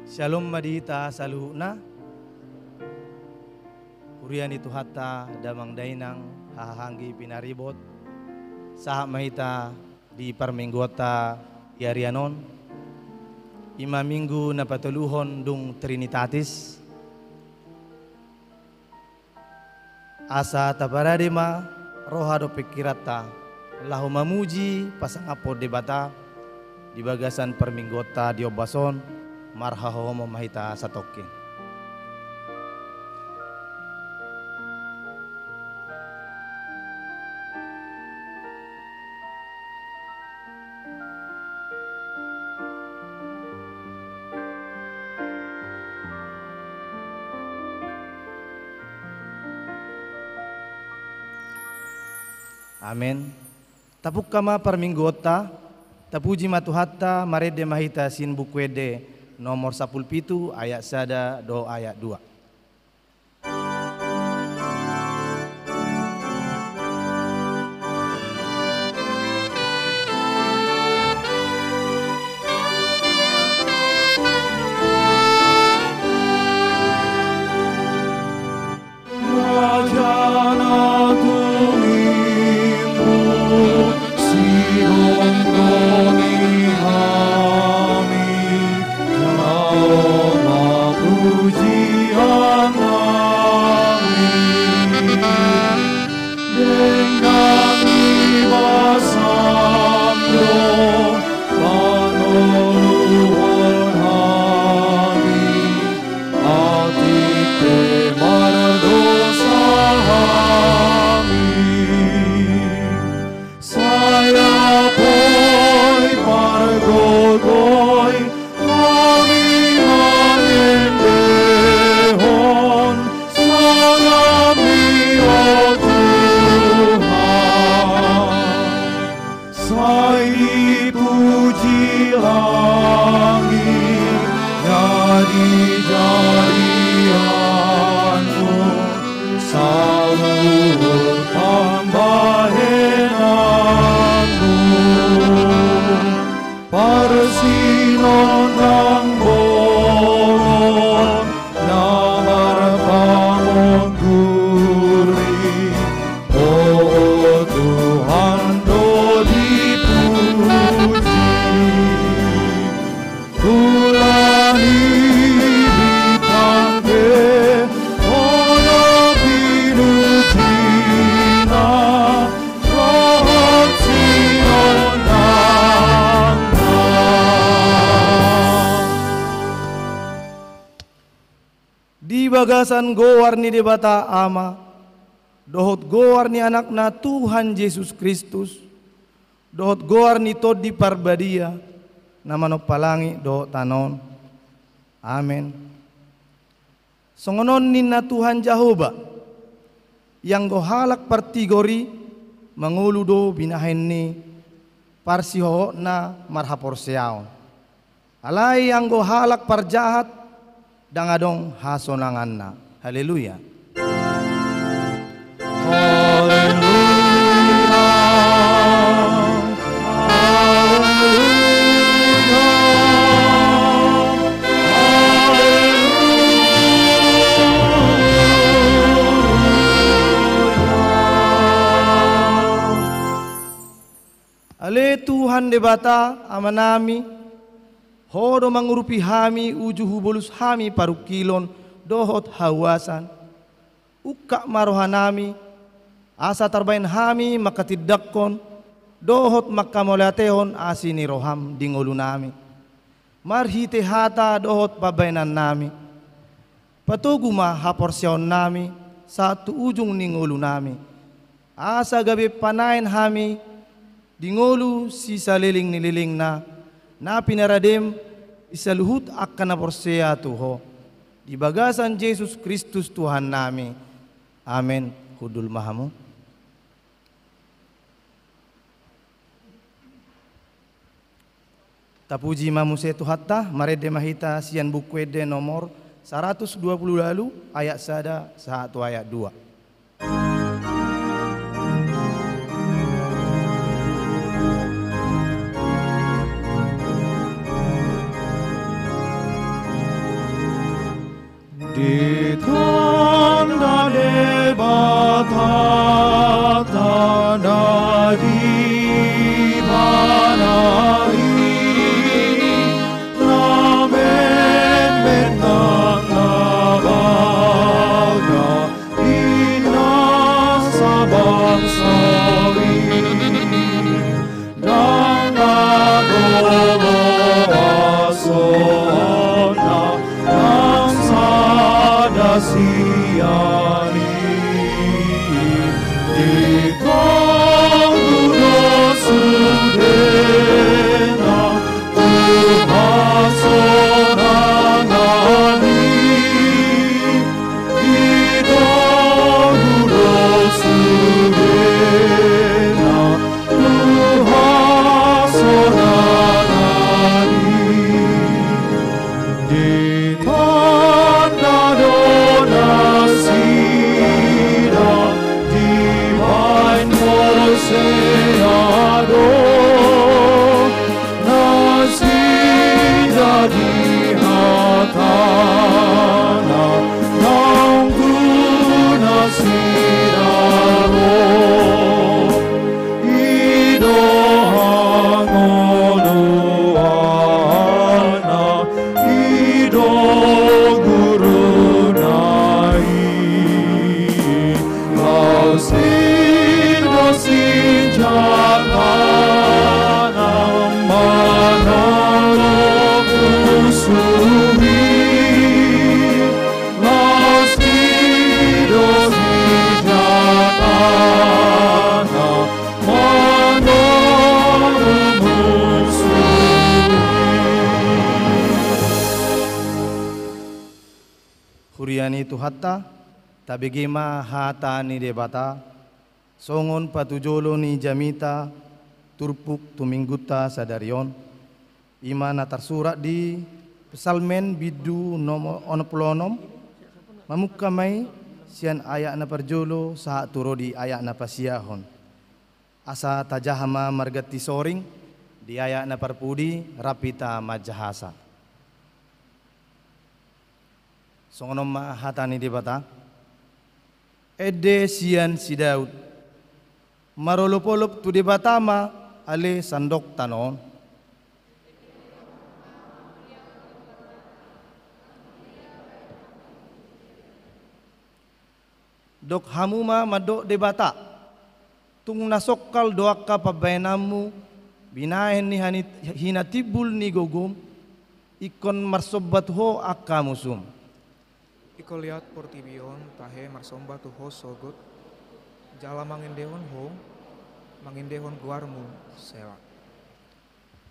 Shalom madita saluhna. Kurian itu hatta damang dainang hahanggi pinaribot. Saha mahita di parminggota yarianon. 5 minggu na patuluhon dung Trinitatis. Asa taparadima rohado pikirata. Lahu mamuji pasangapo debata di bagasan perminggota di obason marhaho mahita satokin. Amin. Tapuk kama perminggota, tapuji matuhatta marede mahita sin bukwede nomor 17 ayat 1 do ayat 2. Bagasan gowarni debata ama, dohot gowarni anakna Tuhan Yesus Kristus, dohot gowarni todi parbadia, nama no palangi dohot tanon. Amin. Songonon ninna Tuhan Jehovah, yang go halak partigori, mangulu do binahenni, parsiho na marhapor seaon. Alai yang go halak parjahat, dangadong hasonanganna. Haleluya. Ale Tuhan debata amanami hodo mangurupi hami ujuhu bolus hami parukilon dohot hawasan ukak marohanami asa tarbain hami makatidakkon dohot makamolatehon asini roham dingolunami marhite hata dohot pabainan nami patuguma haporsion nami satu ujung ningolunami asa gabi panain hami dingolu sisa liling nililing na pinaradem isaluhut akan naporsea Tuho di bagasan Yesus Kristus Tuhan nami. Amin. Hudul mahamu. Tapuji mamuse tuhatta marede mahita sian bukwede nomor 120 lalu ayat 1 ayat 2. di tanda debata tanda di manai namen menang nabaga ina sabang sawi dan nagogo asona nang sadasiani di tanggudo sudena tuhasorangani di tanggudo sudena tuhasorangani di tanda donasida divine Moseado nasida di hatana nangku nasidaro ido hangodoana ido guru nai lausido sinjatana manalo kusumi lausido sinjatana manalo kusumi. Huriani tu hatta tabigima hata ni debata songon patujolo ni jamita turpuk tumingguta sadarion imana tersurat di pesalmen bidu nomor 66 mamukamai sian ayak na perjolo saat turo di ayak na pasiahon asa tajahama margati soring di ayak na perpudi rapita majahasa songonom hatani debata ede sian si Daud marolopolop tu debatama ale sandok tanon dok hamuma madok debata tung nasokal doaka pabainamu binahen ni hinatibul ni gogum ikon marsobat ho akka musum Iko lihat portibion tahe marsomba tu ho sogut jala mangindehon ho mangindehon guarmu sela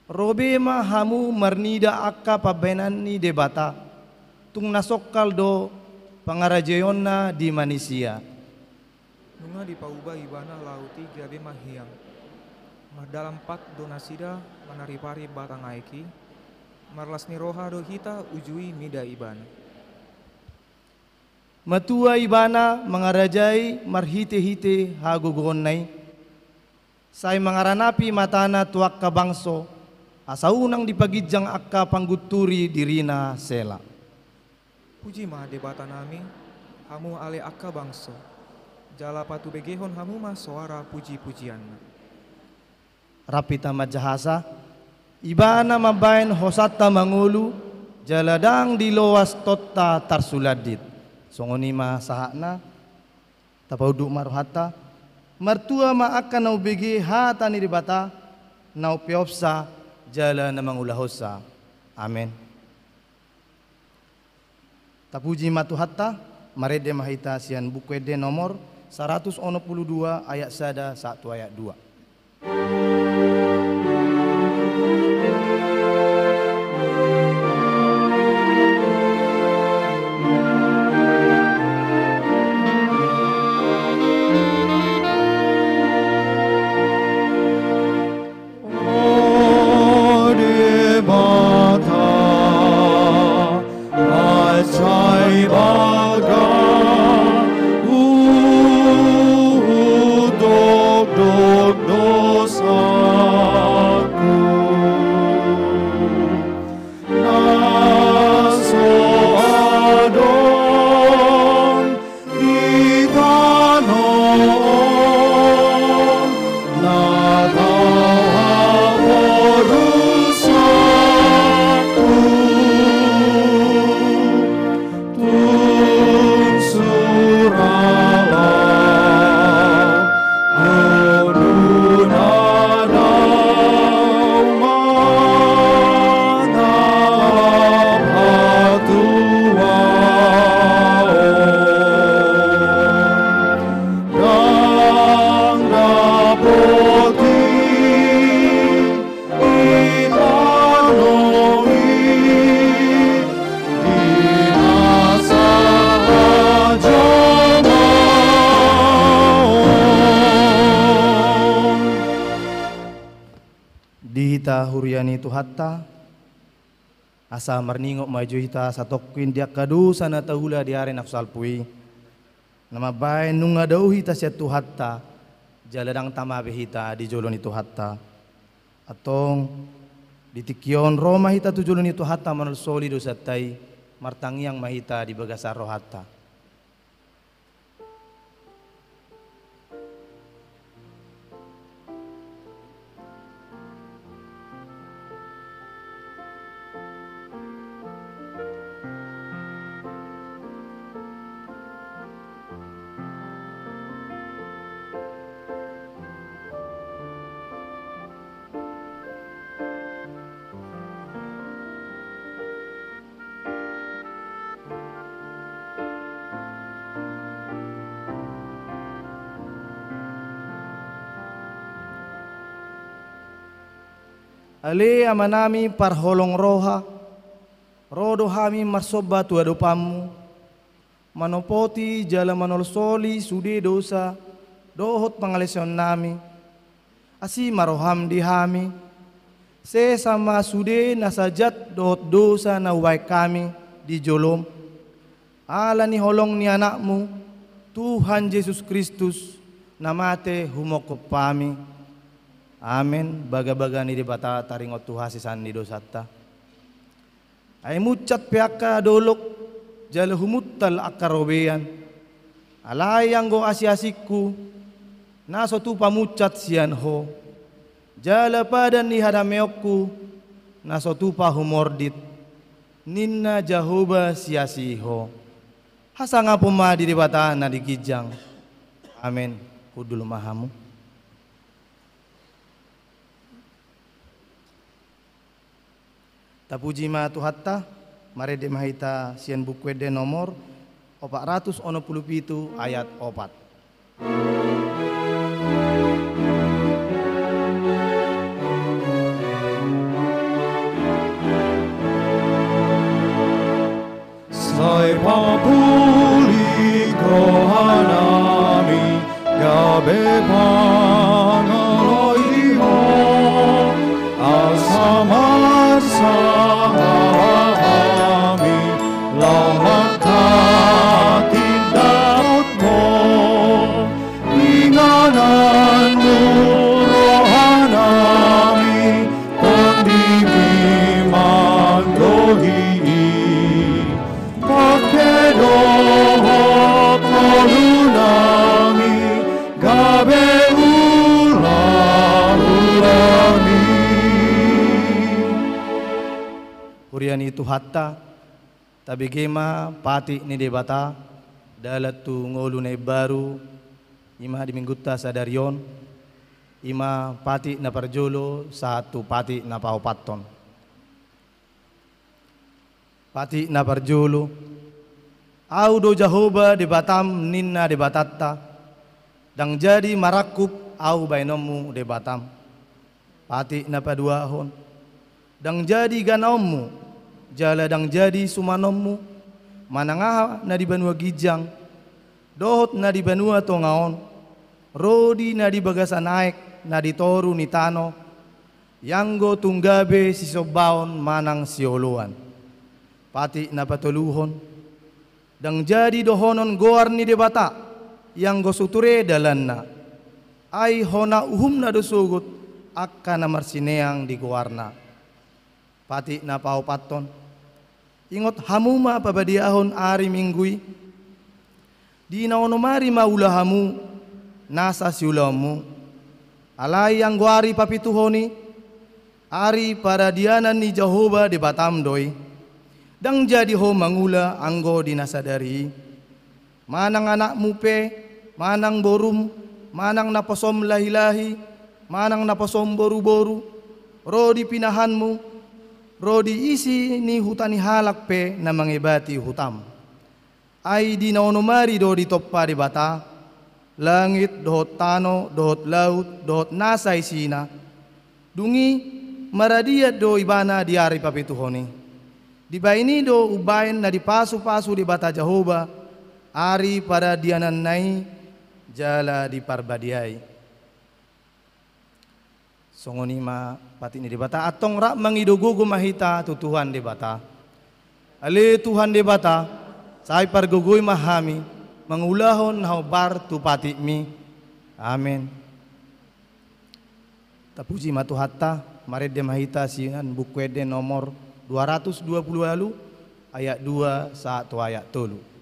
robe ma hamu marnida akka pabenan ni debata tung nasokal do pangarajayonna di manusia nunga di pauba ibana lauti gabe mahiang dalam 4 donasida manaripari batang aiki marlas ni roha do hita ujui mida ibana matua ibana mangarajai marhite-hite hagugonay say mangaranapi matana tuak kabangso asaunang dipagidjang akka pangguturi dirina sela puji ma debata nami hamu ale akka bangso jala patu begehon hamu ma suara puji-pujian rapita majahasa ibana mabain hosata mangulu jaladang diloas totta tarsuladit songonima sahakna tapauduk maruhata martua ma akan nau begi hata ni dibata nau piopsa jala na mangulahosa amen tapuji matu hatta marede mahita sian bukwede nomor 182 ayat sada 1 ayat 2 dosaku huriani tu hatta asa marningok maju hita satokin dia kadusa na tahula di hari nafsal pui nama bae nunga dau hita sia tu hatta jaladang tamabe hita di jolon itu hatta atong ditikion Roma hita tu jolon itu hatta manul soli dosa tai martangiang mahita di bagasar roh hatta. Ale amanami parholong roha, rodo hami marsoba tua dopamu, manopoti jala manol soli sude dosa, dohot pangalesion nami, asi maroham di hami, se sama sude nasajat dohot dosa na uwai kami di jolom, ala ni holong ni anakmu, Tuhan Yesus Kristus, namate humokop pami. Amin. Baga-baga ni dibata taringot tuhasisan ni dosata. Ay mucat piaka dolok jala humuttal akarobean. Alayang go asiasiku naso tu pamucat sian ho. Jala padan ni hadameokku naso tu pahumordit. Ninna jahoba siasiho. Hasanga pumadi dibata na digijang. Amin. Kudul mahamu. Tapuji ma tu hatta mare de mahita sian buku de nomor 467 ayat 4. Sai papuli kohanami gabe pangaloiho asamar sahami lamakatin dautmu ingananmu rohanami kondimi mandohi pakedohot molunami gabe ula-ulami. Kurian itu hatta tabigema pati ni debata dalat tu ngolunai baru ima di mingguta sadarion ima pati na parjolo satu pati na paupaton pati na parjolo au do jahoba debatam ninna debatatta dang jadi marakup au bainomu debatam pati na paduahon dang jadi ganommu jala dang jadi sumanommu manangaha na di banua gijang dohot na di banua tongaon rodi na di bagasa naik na di toru ni tano yanggo tunggabe sisobaon manang sioluan pati na patuluhon dang jadi dohonon goar ni debata yanggo suture dalan na ay hona uhum na dosugut akka na marsineang di goarna pati na paupaton ingot hamuma pabadiahon ari minggui di naonomari maulahamu nasa siulamu alai yang guari papituhoni ari para dianan ni Jehovah di batam doi dang jadi ho mangula anggo dinasadari manang anak mupe manang borum manang naposom lahi-lahi manang naposom boru-boru rodi pinahanmu rodi isi ni hutani halak pe na mangibati hutam ay di naonomari do di toppa di bata langit dohot tano dohot laut dohot nasay sina dungi maradiat do ibana di ari papituhoni di baini do ubain na di pasu-pasu di bata Jehovah ari para dianan nai jala di parbadiai songonima pati ni debata atong rak mangidugugo mahita tu Tuhan debata. Ali Tuhan debata sai pargugoy mahami mangulahon hau bar tu pati mi. Amin. Tapuji matu hatta mari de mahita sian buku de nomor 220 lalu ayat 2 1 ayat 3.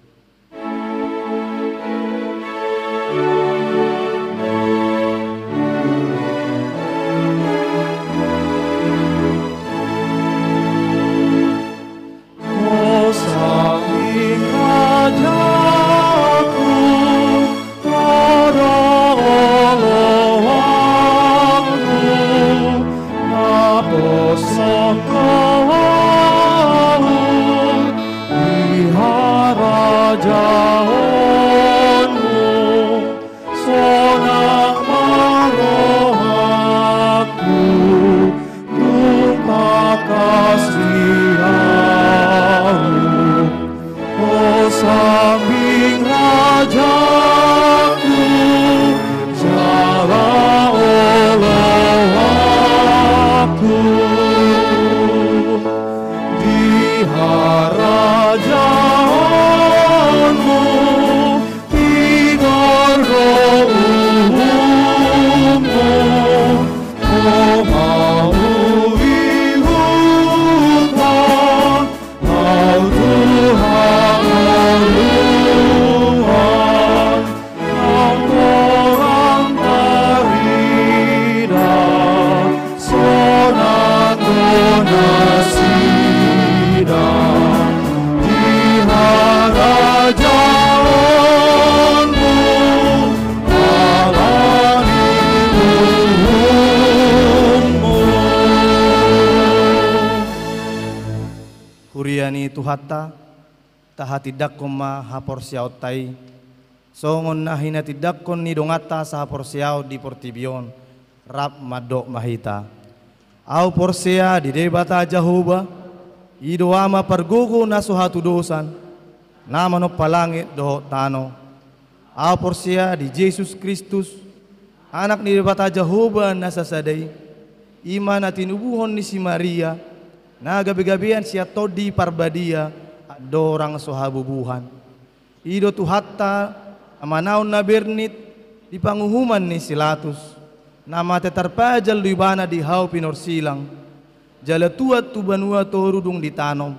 Huriani tuhatta taha tidak koma hapor siaw tai songon nahina tidak kon ni dongata sa hapor siaw di portibion rap madok mahita au porsea di debata Jahoba ido ama pargugo na suhatu dosan nama no palangit do tano au porsea di Yesus Kristus anak ni debata Jahoba na sasadai iman na tinubuhon ni si Maria na gabi-gabian siya todi parbadia dorang sohabubuhan ido tuhatta amanaon na bernit di panguhuman ni Silatus nama tetarpajal luibana di hau pinorsilang jala tuat tu banua torudung ditanom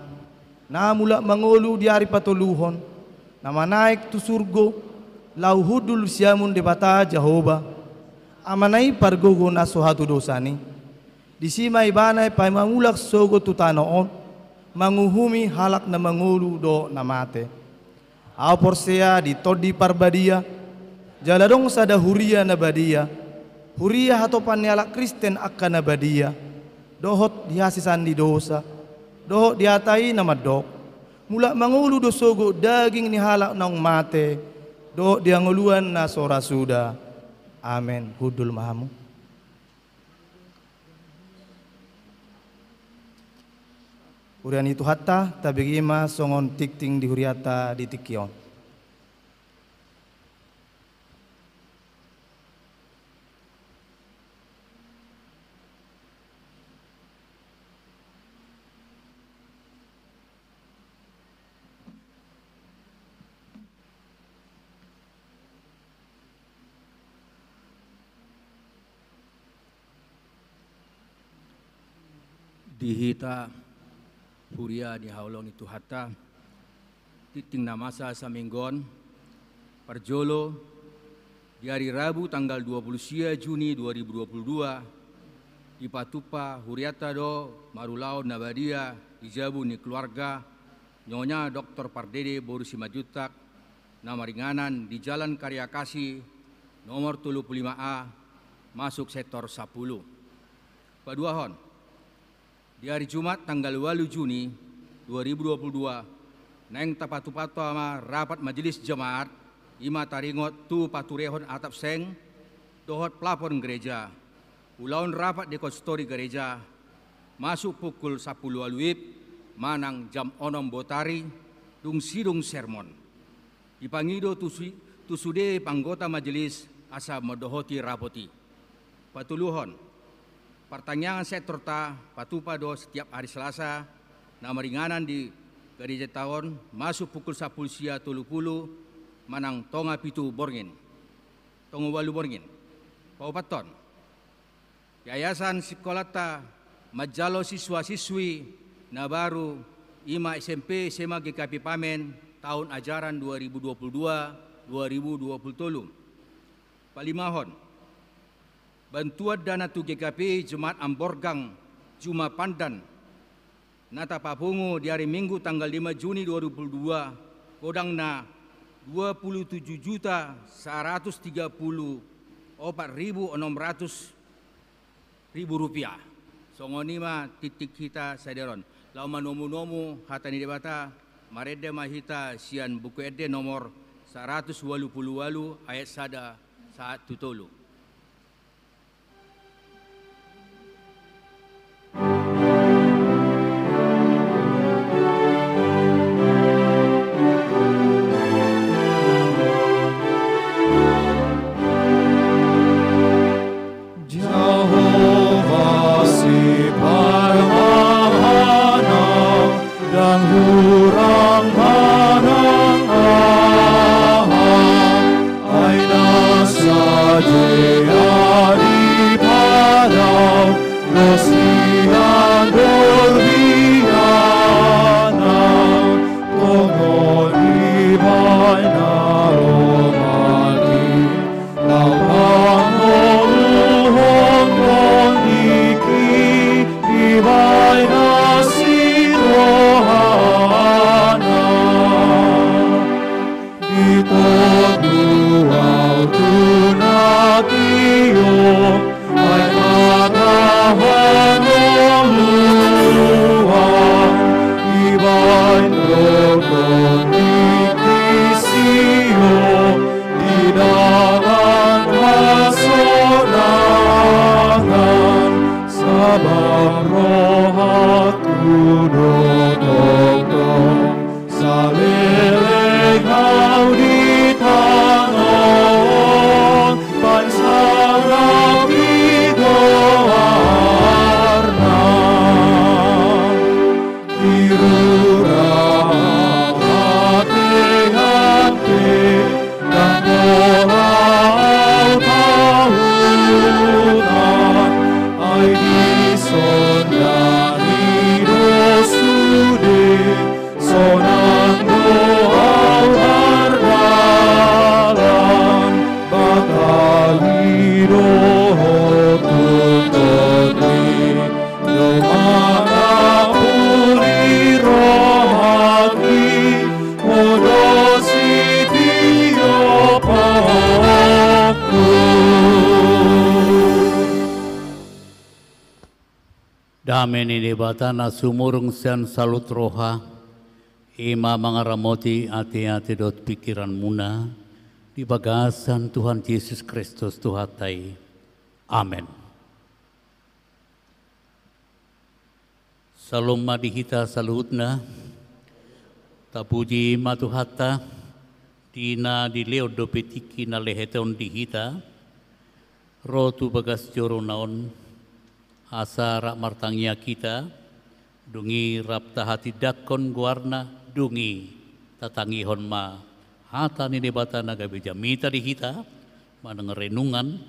na mula mangolu di hari patuluhon nama naik tu surgo lau hudul siamun debata Jahoba amanai pargogo na sohatu dosani di sima ibanay pay mangulak sogo tutanoon manguhumi halak na mangulu do namate au porsea di todi parbadia jaladong sada huria na badia huria hatopan ni alak Kristen akka na badia dohot dihasisan di dosa dohot diatai na madok mula mangulu do sogo daging ni halak nang mate dohot dianguluan na sora suda. Amen. Hudul mahamu. Hurian itu hatta tabigima songon tikting di huriata di tikion. Dihita Huria di haulon itu hatta titing namasa saminggon parjolo di hari Rabu tanggal 20 Juni 2022 di Patupa Huriata do Marulao Nabadia di Jabu ni keluarga Nyonya Dr. Pardede Boru Simajutak nama ringanan di Jalan Karya Kasih nomor 35A masuk sektor 10 Paduahon. Di hari Jumat tanggal 8 Juni 2022 neng tapatu-patu ama rapat majelis jemaat ima taringot tu paturehon atap seng dohot pelapon gereja ulaun rapat di konsistori gereja masuk pukul 10 aluip manang jam onom botari dung sidung sermon dipangido tusude panggota majelis asa medohoti rapoti patuluhon pertanyaan setorta patupa do setiap hari Selasa nama ringanan di gereja tahun masuk pukul 10 sia 30 manang tonga pitu borngin tonga walu borngin paupaton yayasan sekolata majalo siswa-siswi na baru ima SMP SMA GKP Pamen tahun ajaran 2022-2023 palimahon bantuan dana tu GKP Jemaat Amborgang Juma Pandan nata papungu di hari Minggu tanggal 5 Juni 2022 kodang na 27.130.4.600 rupiah. Songonima titik kita saderon. Lau manomu-nomu hatani debata marede mahita sian buku ede nomor 188 ayat sada saat tutolu. Hurang manang aina saja di padau rosian berbiana tongon di baina romati laupang moluhong kondiki di baina Dameni debatana sumurung sian salut roha ima mangaramoti ati-ati dot pikiran muna di bagasan Tuhan Yesus Kristus Tuhatai. Amin. Salom madihita saluhutna tapuji matuhata dina di leo dopetiki na leheton dihita rotu bagas joro naon asa rak martangia kita dungi rapta hati dakon guarna dungi tatangi honma hata ni debata naga beja mita di kita manang renungan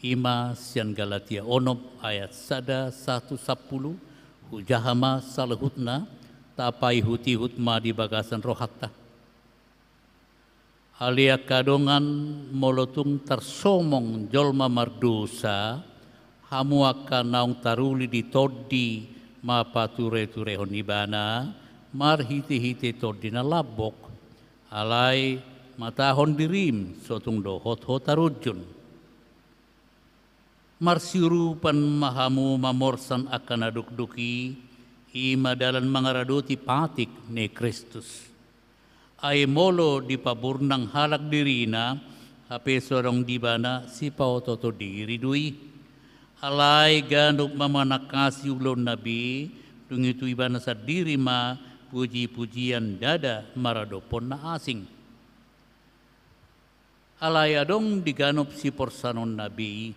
ima sian Galatia onop ayat sada 110 hujahama salahutna tapai huti hutma di bagasan rohatta alia kadongan molotung tersomong jolma mardosa hamu akan naung taruli di todi ma pature-ture honibana marhiti-hiti todina labok alai matahon dirim sotung dohot hotarujun marsirupan mahamu mamorsan akan aduk-duki ima dalan mangaradoti patik ne Kristus ay molo di paburnang halak dirina hape sorong dibana si pautoto diri dui alai ganuk mamanakasi ulon nabi dungitu ibana sa diri ma puji-pujian dada maradopon na asing alai adong diganup si porsanon nabi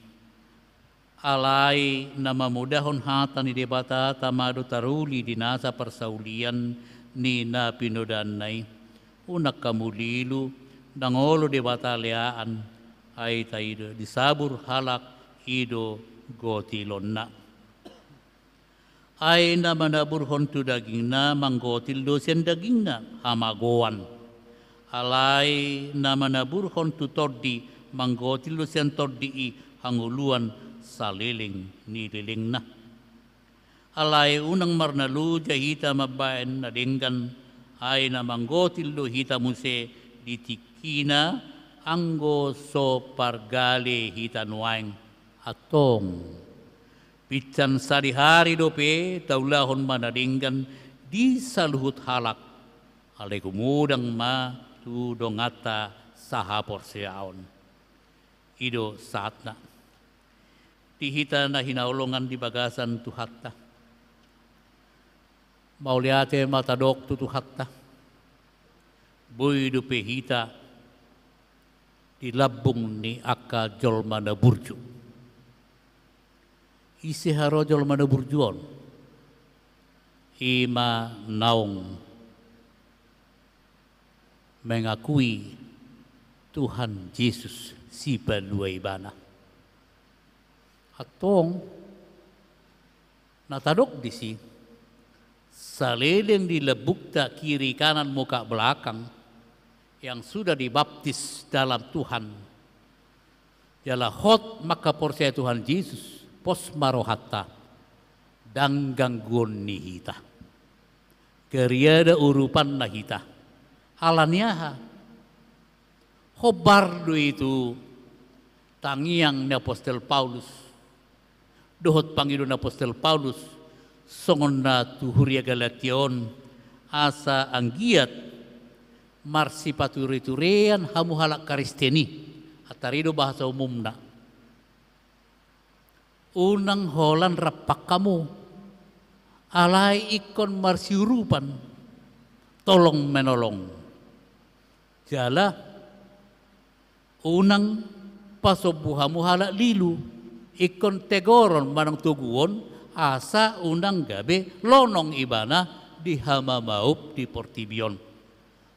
alai nama mudahon hata ni debata tamado taruli dinasa persaulian ni na pinodanay unak kamulilu dangolo debata leaan ay taido disabur halak ido gotilon na ay na manaburhon tu daging na manggotil do sen daging na hamagoan alay na manaburhon tu todi manggotil do sen todi i hanguluan saliling nililing na alay unang marnalu jahita mabayan na dinggan ay na manggotil do hita muse ditikina anggo so pargale hita nuaing atong pican sari-hari dope taulahon manadinggan di saluhut halak alay kumudang ma tu dongata sahapor seaon ido saatna dihita na hinaulungan di bagasan tuhatta mauliate matadok tu tuhatta boy dope hita di labung ni aka jolma na burju isi harojol mana burjuon ima naung mengakui Tuhan Yesus si paluay bana atong natadok di si saleleng dilebukta kiri kanan muka belakang yang sudah dibaptis dalam Tuhan ialah hot maka percaya Tuhan Yesus pos marohata dan gangguan nihita keriada urupan nahita alaniaha hobardo itu tangiang ni Apostel Paulus dohot pangilun Apostel Paulus songon na tuhuria Galation asa anggiat marsipaturi-turian hamu halak karisteni atarido bahasa umumna unang holan rapak kamu alai ikon marsiurupan tolong menolong jala unang pasobuhamu halak lilu ikon tegoron manang tuguon asa unang gabe lonong ibana di hama maup di Portibion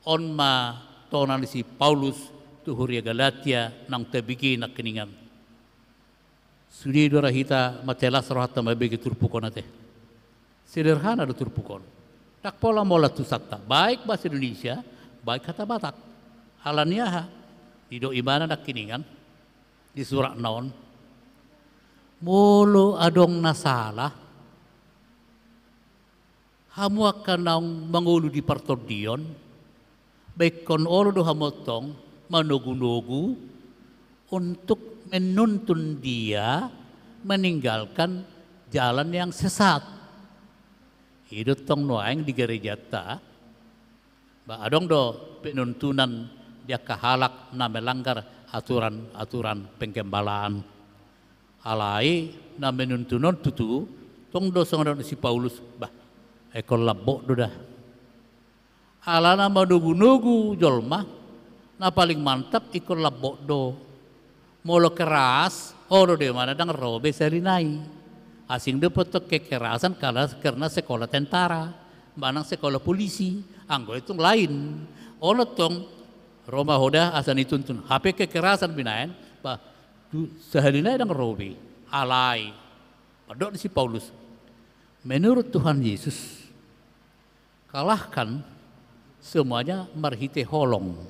on ma tonan si Paulus tuhuria Galatia nang tebiki nak keningan sudi dora hita matelas rohata mabegi turpukon ate sederhana do turpukon tak pola mola tu sakta baik bahasa Indonesia baik kata Batak halaniaha ido ibana nak kiningan di surah naon mulu adong nasalah hamu akan naung mangulu di partodion baik kon olo do hamotong manugu-nugu untuk menuntun dia meninggalkan jalan yang sesat. Hidup tong noaing di gereja ta, ba adong do penuntunan dia kahalak na melanggar aturan pengembalaan. Alai na menuntunon tutu tong do songon si Paulus bah ekol labok do dah. Alana manugu-nugu jolma na paling mantap ikon labok do. Molo keras, oro de mana dang robe selinai. Asing de potok kekerasan karena sekolah tentara, manang sekolah polisi, anggo itu lain. Ono tong Roma hoda asan ituntun. HP kekerasan binaen, bah selinai dang robe, alai. Padok si Paulus. Menurut Tuhan Yesus, kalahkan semuanya marhite holong,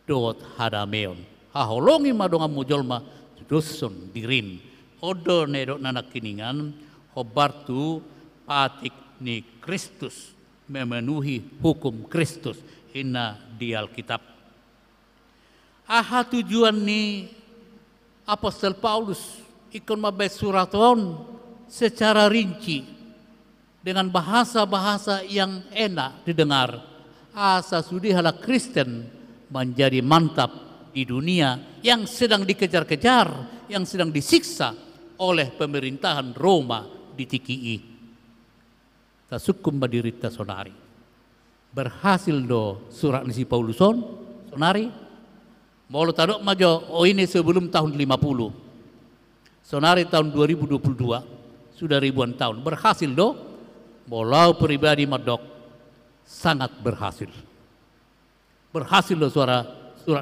dot hadameon. Haholongi madonga mujolma doson dirin odo nedok nanak kiningan hobartu patik ni Kristus memenuhi hukum Kristus ina di Alkitab. Aha tujuan ni Apostel Paulus ikon mabes suraton secara rinci dengan bahasa-bahasa yang enak didengar asa sudi hala Kristen menjadi mantap di dunia yang sedang dikejar-kejar, yang sedang disiksa oleh pemerintahan Roma di TKI. Tasukum badirita sonari. Berhasil do surat si Pauluson sonari. Mau tadok majo oh ini sebelum tahun 50. Sonari tahun 2022 sudah ribuan tahun berhasil do. Molau pribadi madok sangat berhasil. Berhasil lo surat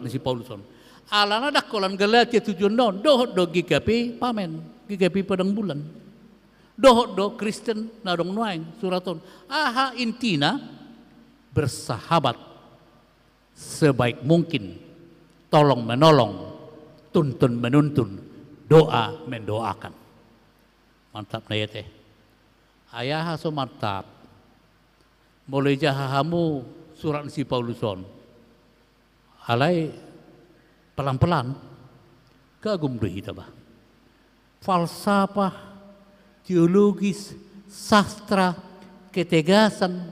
si Pauluson. Alana dak kolan Galatia 7 non dohot do GKP pamen, GKP padang bulan. Dohot do Kristen nadong nuaing suraton. Aha intina bersahabat sebaik mungkin, tolong menolong, tuntun menuntun, doa mendoakan. Mantap na yete. Ayah so mantap. Mulai jahahamu surat si Pauluson. Alai pelan-pelan kagum deh kita bah. Falsafah, teologis, sastra, ketegasan,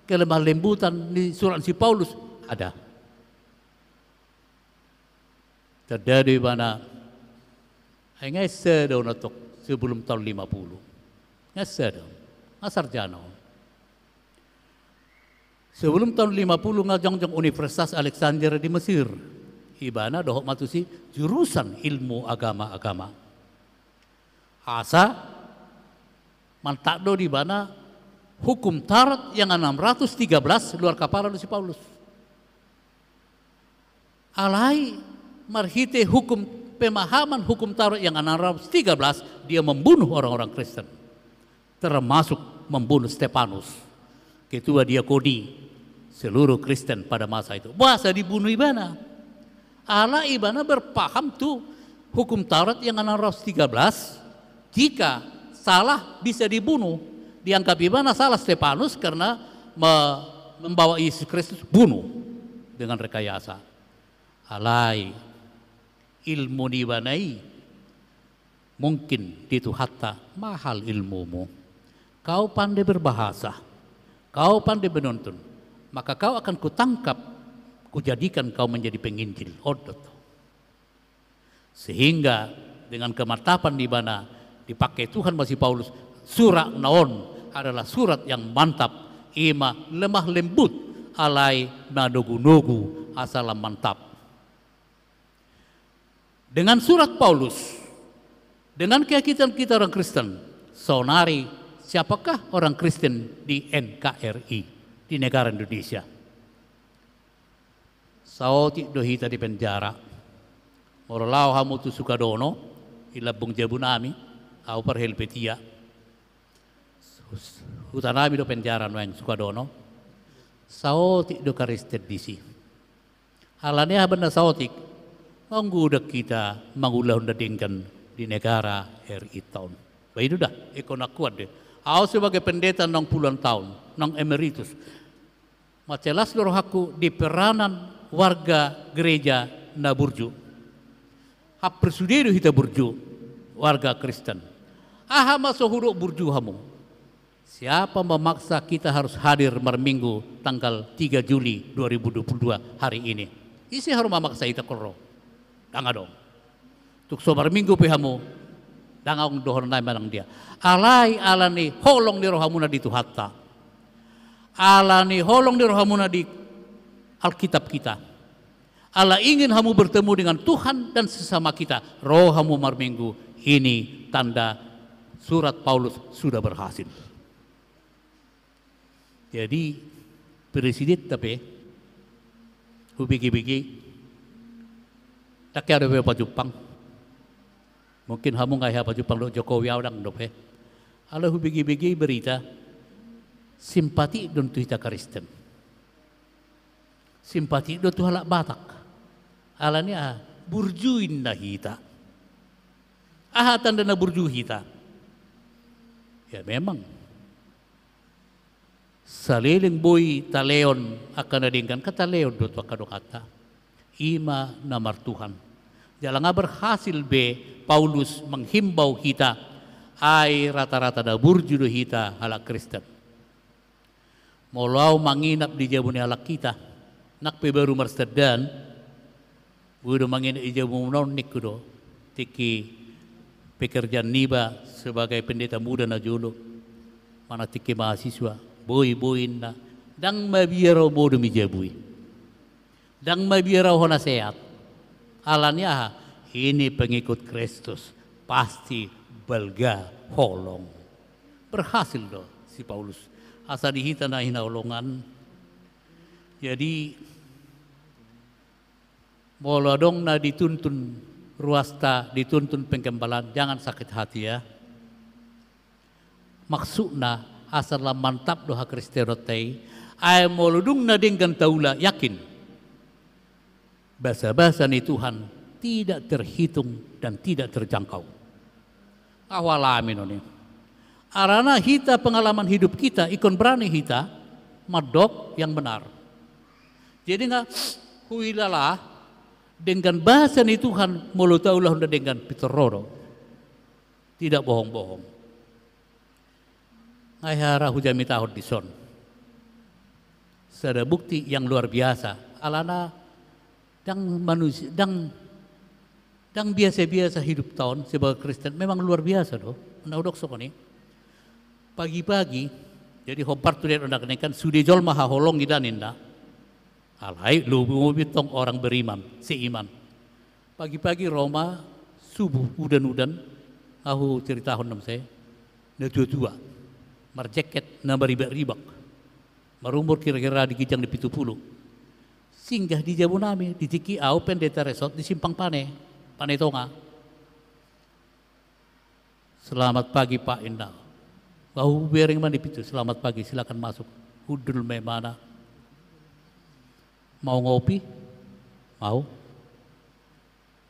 kelemah lembutan di surat si Paulus ada. Terjadi mana? Hanya sedonatok sebelum tahun 50. Ngasar, ngasarjana. Sebelum tahun 50 ngajang-jang Universitas Alexandria di Mesir. Ibana dohok matusi jurusan ilmu agama-agama. Asa mantak do di bana hukum Taurat yang 613 luar kapal si Paulus. Alai marhite hukum pemahaman hukum Taurat yang 613 dia membunuh orang-orang Kristen. Termasuk membunuh Stefanus, ketua diakoni seluruh Kristen pada masa itu. Bahasa dibunuh ibana. Allah ibana berpaham tuh hukum Taurat yang 613 jika salah bisa dibunuh. Dianggap ibana salah Stefanus karena membawa Yesus Kristus bunuh dengan rekayasa. Alai ilmu dibanai mungkin itu hatta mahal ilmumu. Kau pandai berbahasa, kau pandai menuntun, maka kau akan kutangkap, kujadikan kau menjadi penginjil. Odot. Sehingga dengan kemantapan di mana dipakai Tuhan masih Paulus, surat naon adalah surat yang mantap, ima lemah lembut, alai nadogu-nogu asalam mantap. Dengan surat Paulus, dengan keyakinan kita orang Kristen, sonari siapakah orang Kristen di NKRI, di negara Indonesia? Sauti dohita di penjara. Morlau hamu tu Sukadono, ilabung jabunami, au per Helvetia. Hutanami do penjara noeng Sukadono. Sauti do Kristen disi. Halanya benar sautik. Menggudak kita mengulah undadingkan di negara RI tahun. Baik dah, ekonak kuat deh. Aku sebagai pendeta 60-an tahun, nang emeritus. Macelas loroh aku di peranan warga gereja na Burju. Hap persudiru kita Burju, warga Kristen. Aha masuk huruf Burju hamu. Siapa memaksa kita harus hadir Minggu tanggal 3 Juli 2022 hari ini? Isi harus memaksa kita korro. Danga dong. Tuk sobar Minggu pihamu. Danga dohon naik manang dia. Alai alani holong di rohamuna di Tuhatta. Alani holong di rohamuna di Alkitab kita. Allah ingin hamu bertemu dengan Tuhan dan sesama kita. Rohamu Minggu ini tanda surat Paulus sudah berhasil. Jadi presiden tapi hubigi-bigi tak ada apa Jepang. Mungkin kamu nggak apa Jepang lo Jokowi orang dok Allah hubigi-bigi berita simpati don tuh kita Kristen. Simpati do tuh halak Batak. Alanya burjuin dah kita. Tanda na burju kita. Ya memang. Saliling boy taleon akan adingkan kata leon do tuh kata. Ima namar Tuhan. Jalan berhasil be Paulus menghimbau kita ai rata-rata da burju do kita halak Kristen. Molau manginap di jabuni halak kita. Nak pe baru marsedan. Udah manginap di jabuni nonik kudo. Tiki pekerjaan niba sebagai pendeta muda na jolo. Mana tiki mahasiswa. Boy-boyin na. Dang mabiyaraw bodo mi jabui. Dang mabiyaraw ho na sehat. Alanya ini pengikut Kristus. pasti belga holong. Berhasil loh si Paulus. Asa dihita na hinaulungan. Jadi molodong na dituntun ruasta, dituntun penggembalaan, jangan sakit hati ya. Maksudna asal mantap doha Kristenotei, ay molodong na dengan taula yakin. Bahasa-bahasa ni Tuhan tidak terhitung dan tidak terjangkau. Awalamin ini. Arana hita pengalaman hidup kita ikon berani hita madok yang benar. Jadi nggak huilalah dengan bahasa ni Tuhan mulut taulah dengan pitorodo. Tidak bohong-bohong. Ngayara hujami tahun di son. Ada bukti yang luar biasa. Alana dang manusia dang biasa-biasa hidup tahun sebagai Kristen memang luar biasa doh. Naudok sokoni. Pagi-pagi jadi hopar tu dia nak kan sudah jol maha holong kita ninda. Alai lubu bitong orang beriman, seiman. Pagi-pagi Roma subuh udan-udan aku cerita honam saya. Na tua-tua. Marjaket na baribak-ribak. Marumur kira-kira di kijang di 70. Singgah di Jabunami, di Tiki Au Pendeta Resort di Simpang Pane Tonga. Selamat pagi Pak Indah. Kau bering mana itu, selamat pagi, silakan masuk. Hudul memana. Mau ngopi? Mau.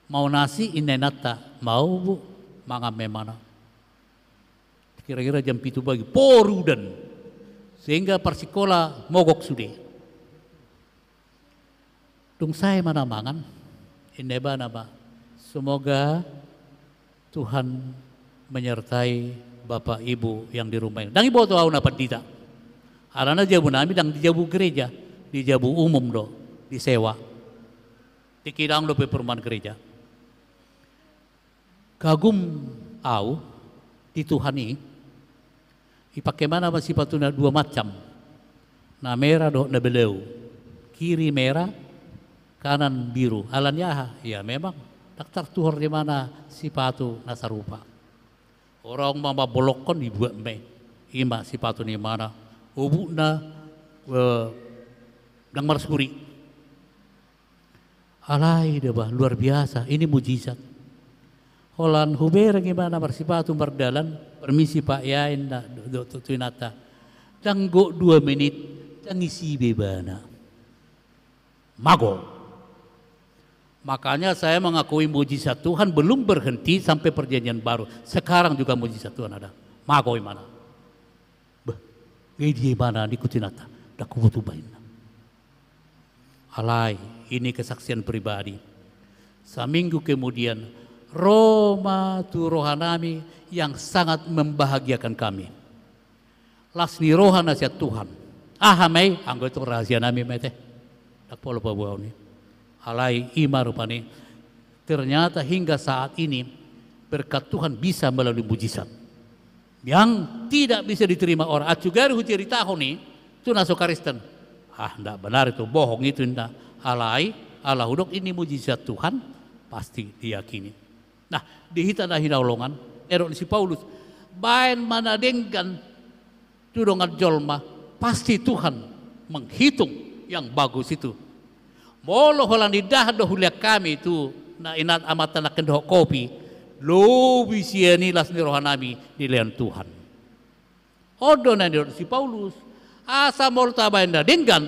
Mau nasi inenata? Mau bu, mangam memana. Kira-kira jam 7 pagi, porudan. Sehingga persikola mogok sudah. Dung saya mana mangan? Ineba nama. Semoga Tuhan menyertai Bapak Ibu yang di rumah ini. Dan ibu tahu apa tidak? Arana jabu nami dan di jabu gereja, di jabu umum do, di sewa. Di kidang do perumahan gereja. Kagum au di Tuhan ini. Ipakai mana masih patuna dua macam. Na merah do na beleu. Kiri merah, kanan biru. Alannya ya memang. Daktar tuhor di mana sipatu nasarupa. Orang mama bolokon dibuat me, ima sipatu ni mana, ubu na dang marsuri. Alai debah luar biasa, ini mujizat. Holan huber gimana marsipatu berdalan, permisi Pak Yain na tuinata, dang go 2 menit, dang isi bebana, mago. Makanya saya mengakui mujizat Tuhan belum berhenti sampai perjanjian baru. Sekarang juga mujizat Tuhan ada. Magoi mana? Dia mana ikutin nata. Daku butubain. Alai, ini kesaksian pribadi. Seminggu kemudian Roma tu rohanami yang sangat membahagiakan kami. Lasni rohan nasihat Tuhan. Ahamai, anggota rahasia nami mete. Tak polo bawa ni. Alai ima rupane ternyata hingga saat ini berkat Tuhan bisa melalui mujizat yang tidak bisa diterima orang. Acugari cerita ni itu naso Kristen. Ndak benar itu, bohong itu ndak. Alai Allah hudok ini mujizat Tuhan pasti diyakini. Nah, dihita dah hinaulongan erok si Paulus bain mana dengan tudongan jolma pasti Tuhan menghitung yang bagus itu. Molo holan idah do huliak kami itu na inat amatan nak kendok kopi lo bisiani las ni rohanami di leon Tuhan. Odo na si Paulus asa mol tabainda dengan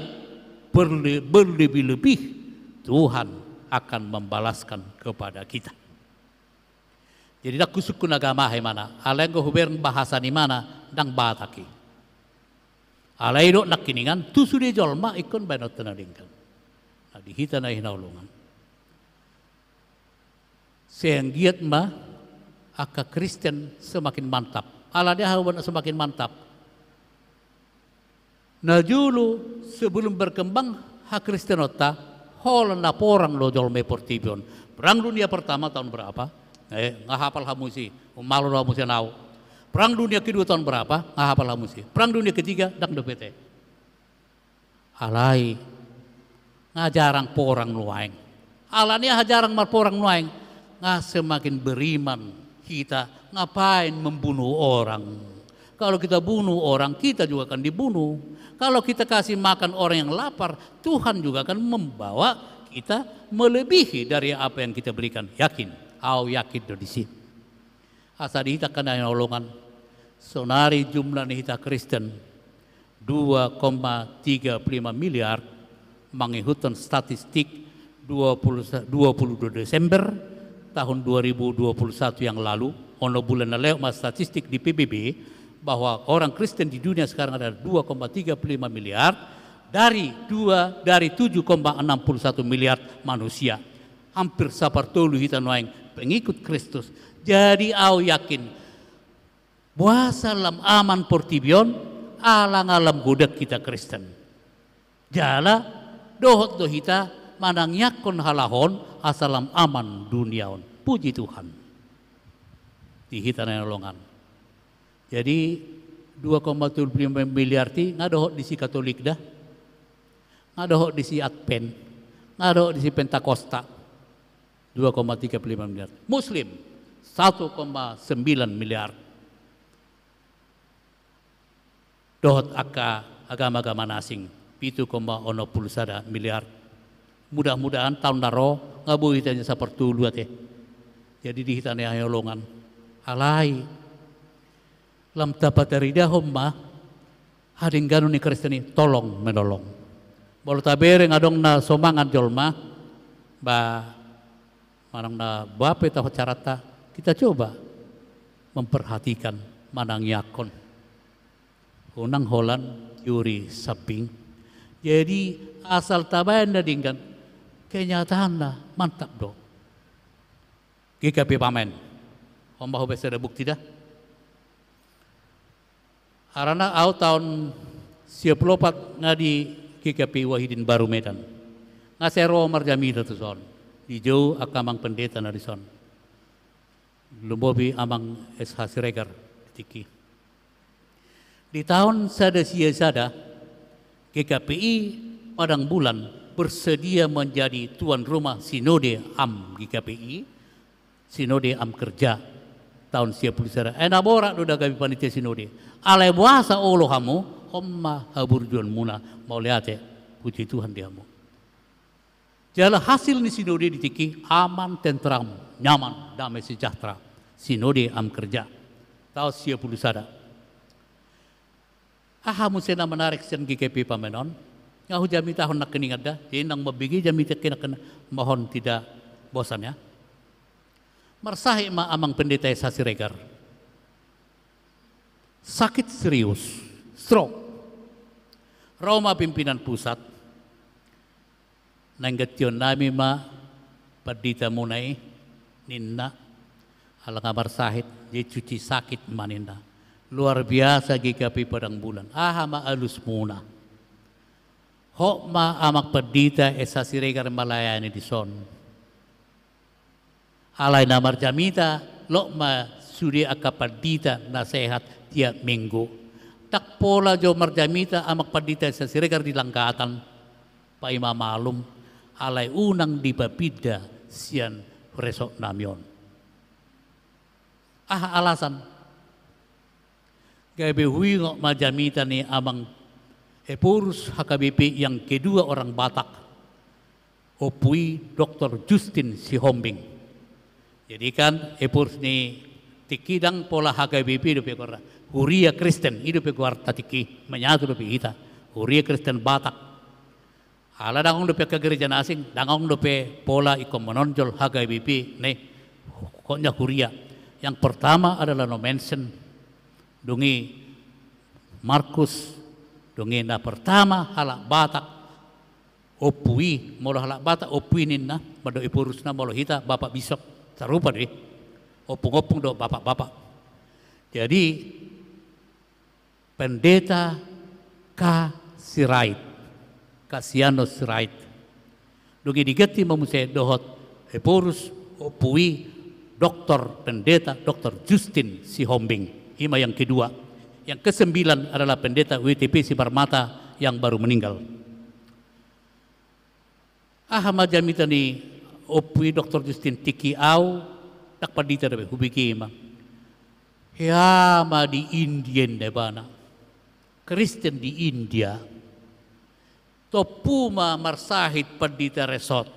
berlebih-lebih Tuhan akan membalaskan kepada kita. Jadi dak kusukun agama hai mana alenggo hubern bahasa ni mana dang bataki. Alai do nak kiningan tu sudah jolma ikon banot tenadingkan. Dihita na hinaulungan. Sehinggiat mah aka Kristen semakin mantap. Allah dia hawan semakin mantap. Najulu sebelum berkembang hak Kristenota hol na porang lo jolme portibion. Perang dunia pertama tahun berapa? Ngahapal hamusi, malu hamusi nau. Perang dunia kedua tahun berapa? Ngahapal hamusi. Perang dunia ketiga dak depete. Alai ngajarang porang nuaing. Alania hajarang mar porang nuaing. Semakin beriman, kita ngapain membunuh orang? Kalau kita bunuh orang, kita juga akan dibunuh. Kalau kita kasih makan orang yang lapar, Tuhan juga akan membawa kita melebihi dari apa yang kita berikan. Yakin, yakin do di sini. Asa dihita kana nolongan. Sonari jumlah nihita Kristen 2,35 miliar mengikuti statistik 22 Desember tahun 2021 yang lalu. Ono bulan lewat statistik di PBB bahwa orang Kristen di dunia sekarang ada 2,35 miliar dari 7,61 miliar manusia. Hampir sapartolu hita noeng pengikut Kristus. Jadi au yakin buasa lam aman portibion alang alam gudek kita Kristen. Jala dohot dohita manang yakon halahon asalam aman duniaon. Puji Tuhan. Di hita nolongan. Jadi 2,75 miliar ti ngadohot di si Katolik dah. Ngadohot di si Advent. Ngadohot di si Pentakosta. 2,35 miliar. Muslim 1,9 miliar. Dohot agama-agama asing 7,01 miliar. Mudah-mudahan tahun naro ngabuhi tanya seperti dulu teh. Jadi di hitane ayolongan. Alai lam dapat dari dahom mah hading ganu ni Kristeni tolong menolong. Bolo tabere ngadong na somangan jolma ba manang na bape tahu carata kita coba memperhatikan manang yakon. Unang holan yuri sabing. Jadi asal tabayan na dinggan kenyataan na mantap do. GKP pamen. Omba hobes ada bukti dah. Arana au tahun 14 ngadi GKP Wahidin Baru Medan. Ngasero marjami tu son. Di jauh akamang pendeta na son. Lumbobi amang SH Siregar tiki. Di tahun sada GKPI Padang Bulan bersedia menjadi tuan rumah Sinode Am GKPI. Sinode Am kerja tahun 10 borak do dagabi panitia Sinode. Alai buasa olo hamu homma haburjuan muna mau lihat puji Tuhan diamu. Jala hasil ni Sinode ditiki aman, tentram, nyaman, damai sejahtera. Sinode Am kerja tahun 10 Ahamu sena menarik sen GKP pamenon. Ngahu jami tahun nak keningat dah. Jenang mabigi jami kena mohon tidak bosan ya. Marsahi ma amang pendeta Esa Siregar. Sakit serius, stroke. Roma pimpinan pusat. Nanggatyon nami ma padita munai ninna alang amar sahit dia cuci sakit maninda. Luar biasa GKP Padang Bulan. Ma alus muna. Hok ma amak padita Esa Siregar malayani di son. Alay namar jamita lok ma suri akapadita nasehat tiap minggu. Tak pola jo marjamita amak padita Esa Siregar di Langgatan. Pa ima malum alay unang di babida sian resok namion. Alasan gabe hui ngok majamita ni amang Epurus HKBP yang kedua orang Batak. Opui Dr. Justin Sihombing. Jadi kan Epurus ni tikidang pola HKBP hidup ekor Huria Kristen hidup ekor tatiki menyatu hidup kita. Huria Kristen Batak. Ala dangong hidup ke gereja asing, dangong hidup pola ikon menonjol HKBP nih koknya Huria. Yang pertama adalah no mention dungi Markus dungi na pertama halak Batak opui molo halak Batak opui ninna mado Epurus na molo hita bapak bisop sarupa deh opung-opung do bapak-bapak. Jadi pendeta K. Sirait Kasiano Sirait dungi digeti memusai dohot Epurus opui Doktor pendeta Dr. Justin Sihombing. Hima yang kedua. Yang ke-9 adalah pendeta WTP Sibarmata yang baru meninggal. Ahmad jamita ni opui Dr. Justin tiki au tak padita dabe hubikima. Yama di Indian debana. Kristen di India. Topuma marsahit padita resort.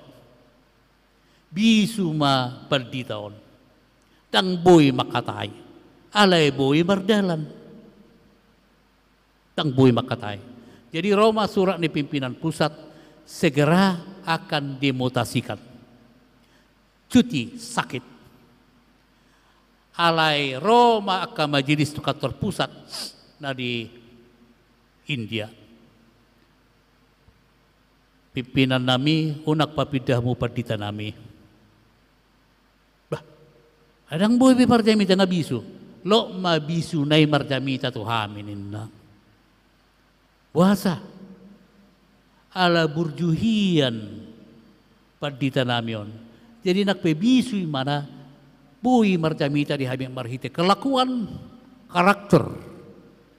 Bisuma paditaon. Tang boy makatay. Alay boy mardalan. Tang boy makatay. Jadi Roma surat ni pimpinan pusat segera akan dimutasikan. Cuti sakit. Alai Roma akan majelis tu kantor pusat na di India. Pimpinan nami unak papidahmu padita nami. Bah, adang boy marjamita nga bisu. Lo mabisu na marjamita tu haminin na. Puasa. Ala burjuhian padita namion. Jadi nak pebisu mana bui marjamita di habis marhite kelakuan karakter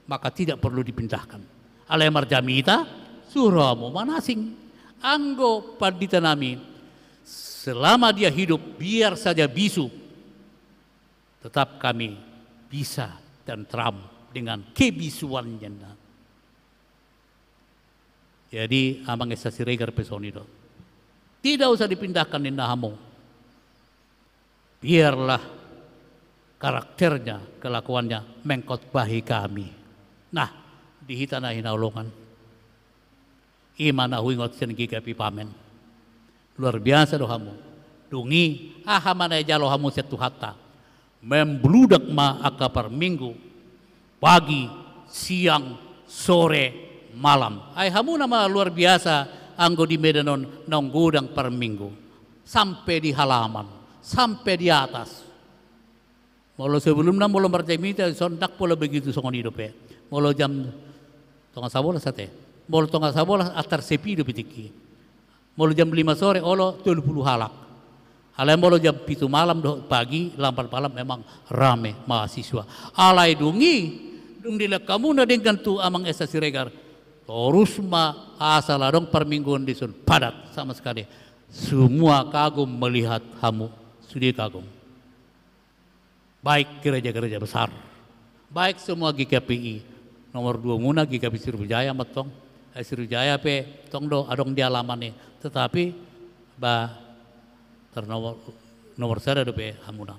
maka tidak perlu dipindahkan. Alai marjamita suramu manasing anggo padita nami selama dia hidup biar saja bisu tetap kami bisa tentram dengan kebisuannya. Jadi amang esa siregar pesonido. Tidak usah dipindahkan di nahamu. Biarlah karakternya, kelakuannya mengkhotbahi kami. Nah, dihitana hinaulungan. Imana huingot sen gigapi pamen. Luar biasa dohamu. Dungi ahamana jalo hamu setu hatta. Membludak ma akapar minggu. Pagi, siang, sore, malam. Ay hamu nama luar biasa anggo di Medanon nonggudang per minggu. Sampai di halaman, sampai di atas. Molo sebelumnya molo marjamita sondak pola begitu songon hidup ya. Molo jam tonga sabola sate. Molo tonga sabola atar sepi do pitiki. Molo jam 5 sore olo 30 halak. Alai molo jam 7 malam do pagi lampan malam memang rame mahasiswa. Alai dungi dung dilek kamu na dengan tu amang esa siregar. Terus ma asal adong per mingguan disun padat sama sekali. Semua kagum melihat hamu, sudah kagum. Baik gereja-gereja besar, baik semua GKPI. Nomor 2 muna GKPI Sriwijaya matong, Sriwijaya pe tong do adong di alaman ni. Tetapi ba nomor sada do pe hamuna.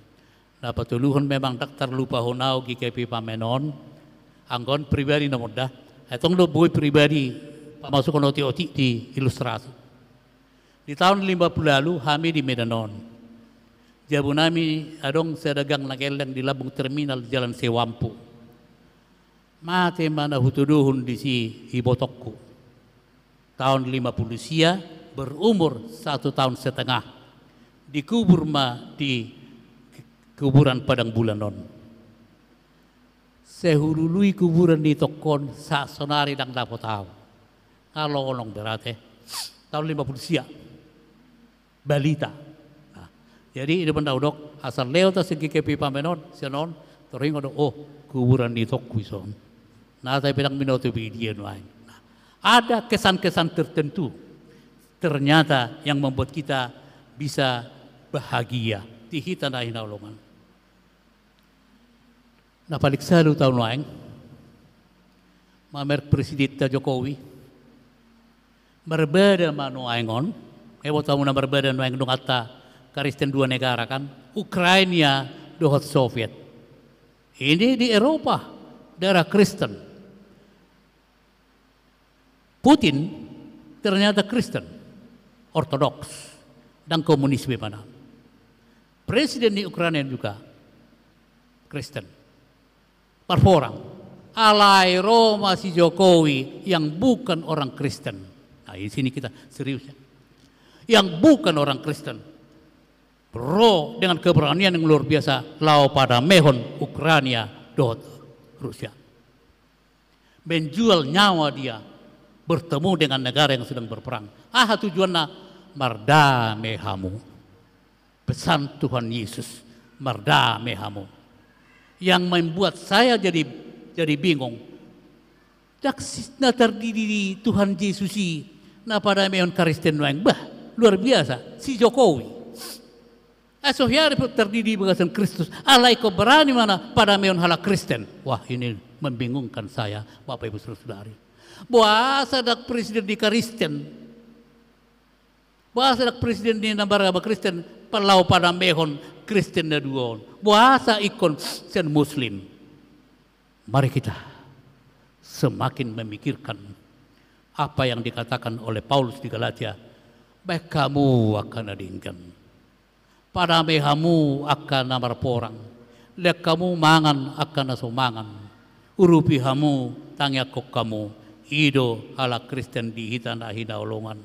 Dapat tuluhun memang tak terlupa honau GKPI pamenon, anggon pribadi nomor dah. Itong do boy pribadi pamasukan oti-oti di ilustrasi. Di tahun 50 lalu kami di Medanon. Jabu nami adong sedagang nagelang di labung terminal Jalan Sewampu. Mate mana hutuduhun di si ibotokku. Tahun 50 sia berumur 1 tahun setengah. Dikubur ma di kuburan Padang Bulanon. Sehulului kuburan di tokon sa sonari dang dapat tahu. Kalau olong berate tahun 50 sia balita. Nah, jadi ini benda udok asal leo ta segi kepi pamenon senon teringo do oh kuburan di tokku ison. Nah saya bilang minoto bidian lain. Nah, ada kesan-kesan tertentu ternyata yang membuat kita bisa bahagia di hitana hinaulungan. Nah balik selalu tahun lain, mamer Presiden Jokowi berbeda manu aingon, tahu na berbeda manu aingon kata Kristen 2 negara kan, Ukraina dohot Soviet. Ini di Eropa daerah Kristen. Putin ternyata Kristen, Ortodoks dan komunisme mana. Presiden di Ukraina juga Kristen. Perforang alai Roma si Jokowi yang bukan orang Kristen. Nah di sini kita serius ya. Yang bukan orang Kristen. Pro dengan keberanian yang luar biasa lau pada mehon Ukraina dot Rusia. Menjual nyawa dia bertemu dengan negara yang sedang berperang. Tujuannya mardame hamu. Pesan Tuhan Yesus mardame hamu. Yang membuat saya jadi bingung. Na terdiri Tuhan Yesus na pada meon Kristen wang bah luar biasa si Jokowi. Asohyari terdiri bagasan Kristus. Alai kau berani mana pada meon hala Kristen. Wah, ini membingungkan saya, Bapak Ibu Saudari. Bahasa dak presiden di Kristen. Bahasa dak presiden di negara Kristen pelau pada mehon Kristen na duon. Bahasa ikon sen Muslim. Mari kita semakin memikirkan apa yang dikatakan oleh Paulus di Galatia. Baik kamu akan adingkan. Pada mehamu akan namar porang, lek kamu mangan akan nasumangan, urupi hamu tangya kok kamu, ido ala Kristen di hitan ahina olongan.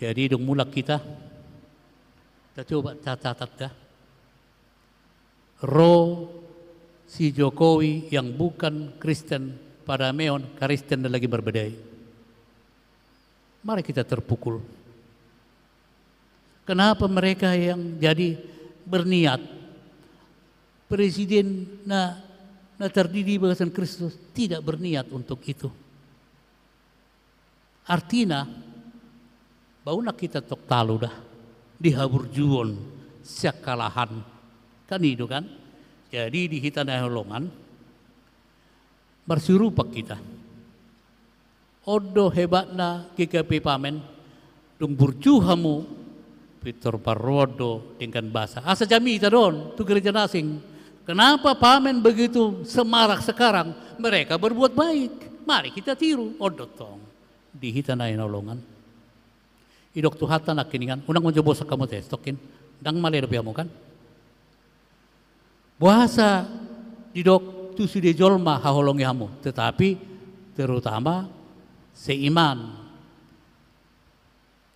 Jadi dong mulak kita coba catat dah. Si Jokowi yang bukan Kristen pada meon Kristen lagi berbeda. Mari kita terpukul. Kenapa mereka yang jadi berniat presiden na terdiri bagasan Kristus tidak berniat untuk itu? Artinya, baunak kita tok talu dah dihabur juon sekalahan kan itu kan? Jadi di hitanah holongan berserupak kita. Odo hebatna GKP pamen dung burjuhamu Peter Barodo dengan bahasa asa jami tadon tu gereja asing. Kenapa pamen begitu semarak sekarang? Mereka berbuat baik. Mari kita tiru. Odotong di hitanah nolongan. Idok tuhatan akiningan. Unang mencoba sa kamu testokin. Dang malero piamu kan? Bahasa didok tu sudah jolma haholongi hamu. Tetapi terutama seiman.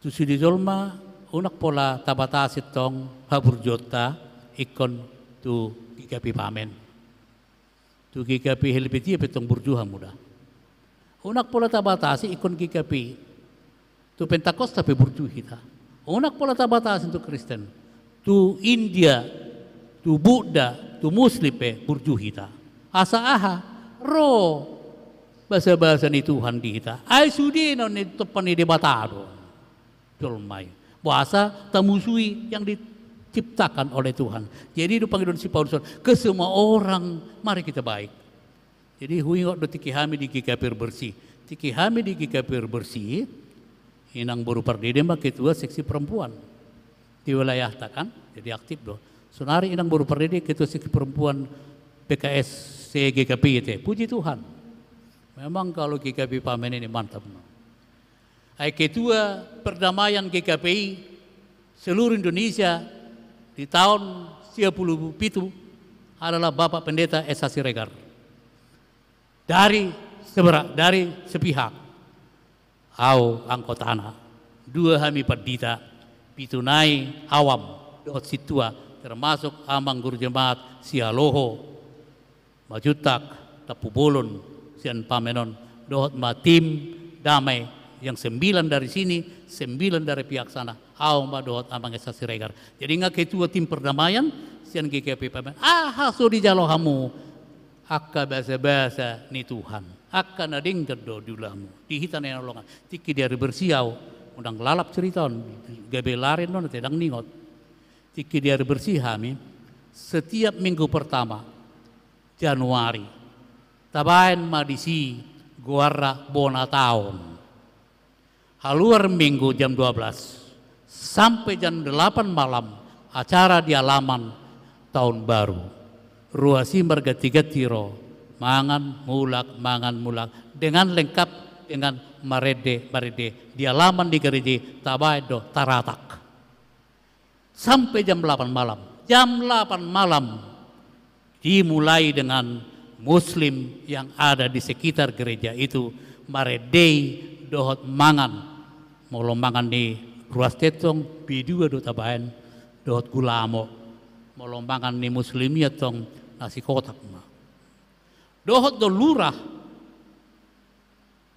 Tu sudah jolma unak pola tabatasit tong haburjota ikon tu GKP pamen. Tu GKP helpeti petong burjuha muda. Unak pola tabatasi ikon GKP. Tu Pentakosta pe burju kita. Unak pola tabatasi tu Kristen. Tu India, tu Buddha, tu Muslim pe burju kita. Asa aha ro bahasa-bahasa ni Tuhan di kita. Ai sudi non ni topan ni debatado. Jolmai. Bahasa tamusui yang diciptakan oleh Tuhan. Jadi itu panggilan si Paulus ke semua orang, mari kita baik. Jadi huingok do tiki hami di GKP bersih. Tiki hami di GKP bersih, inang baru pardede mah ketua seksi perempuan di wilayah takan, jadi aktif do. Sonari inang baru pardede ketua seksi perempuan PKS GKP itu. Puji Tuhan. Memang kalau GKP pamen ini mantap. Ketua perdamaian GKPI seluruh Indonesia di tahun 97 adalah Bapak Pendeta Esa Siregar. Dari sepihak, anggotana, dua hami perdita, pitunai awam, dot situa, termasuk amang guru jemaat Sialoho, Majutak, Tapu Bolon, Sian Pamenon, dot matim damai. Yang 9 dari sini, 9 dari pihak sana. Madot amang Esa Siregar. Jadi nggak ketua tim perdamaian, sian GKP pamen. So di jalohamu, akka bahasa-bahasa ni Tuhan. Akka nading gerdo dulamu. Di hitan yang nolongan. Tiki dari bersiau, undang lalap ceriton, gabelarin non tedang ningot. Tiki dari bersih kami, setiap minggu pertama Januari, tabain madisi guara bona tahun. Haluar minggu jam 12 sampai jam 8 malam acara di halaman tahun baru. Ruasi marga-tiga-tiro, mangan mulak dengan lengkap dengan marede di halaman di gereja Tabaido Taratak. Sampai jam 8 malam. Jam 8 malam dimulai dengan Muslim yang ada di sekitar gereja itu marede dohot mangan. Molo mangan di ruas tetong bidua do tabaen dohot gulamo. Molo mangan ni muslimia tong nasi kotak ma. Dohot do lurah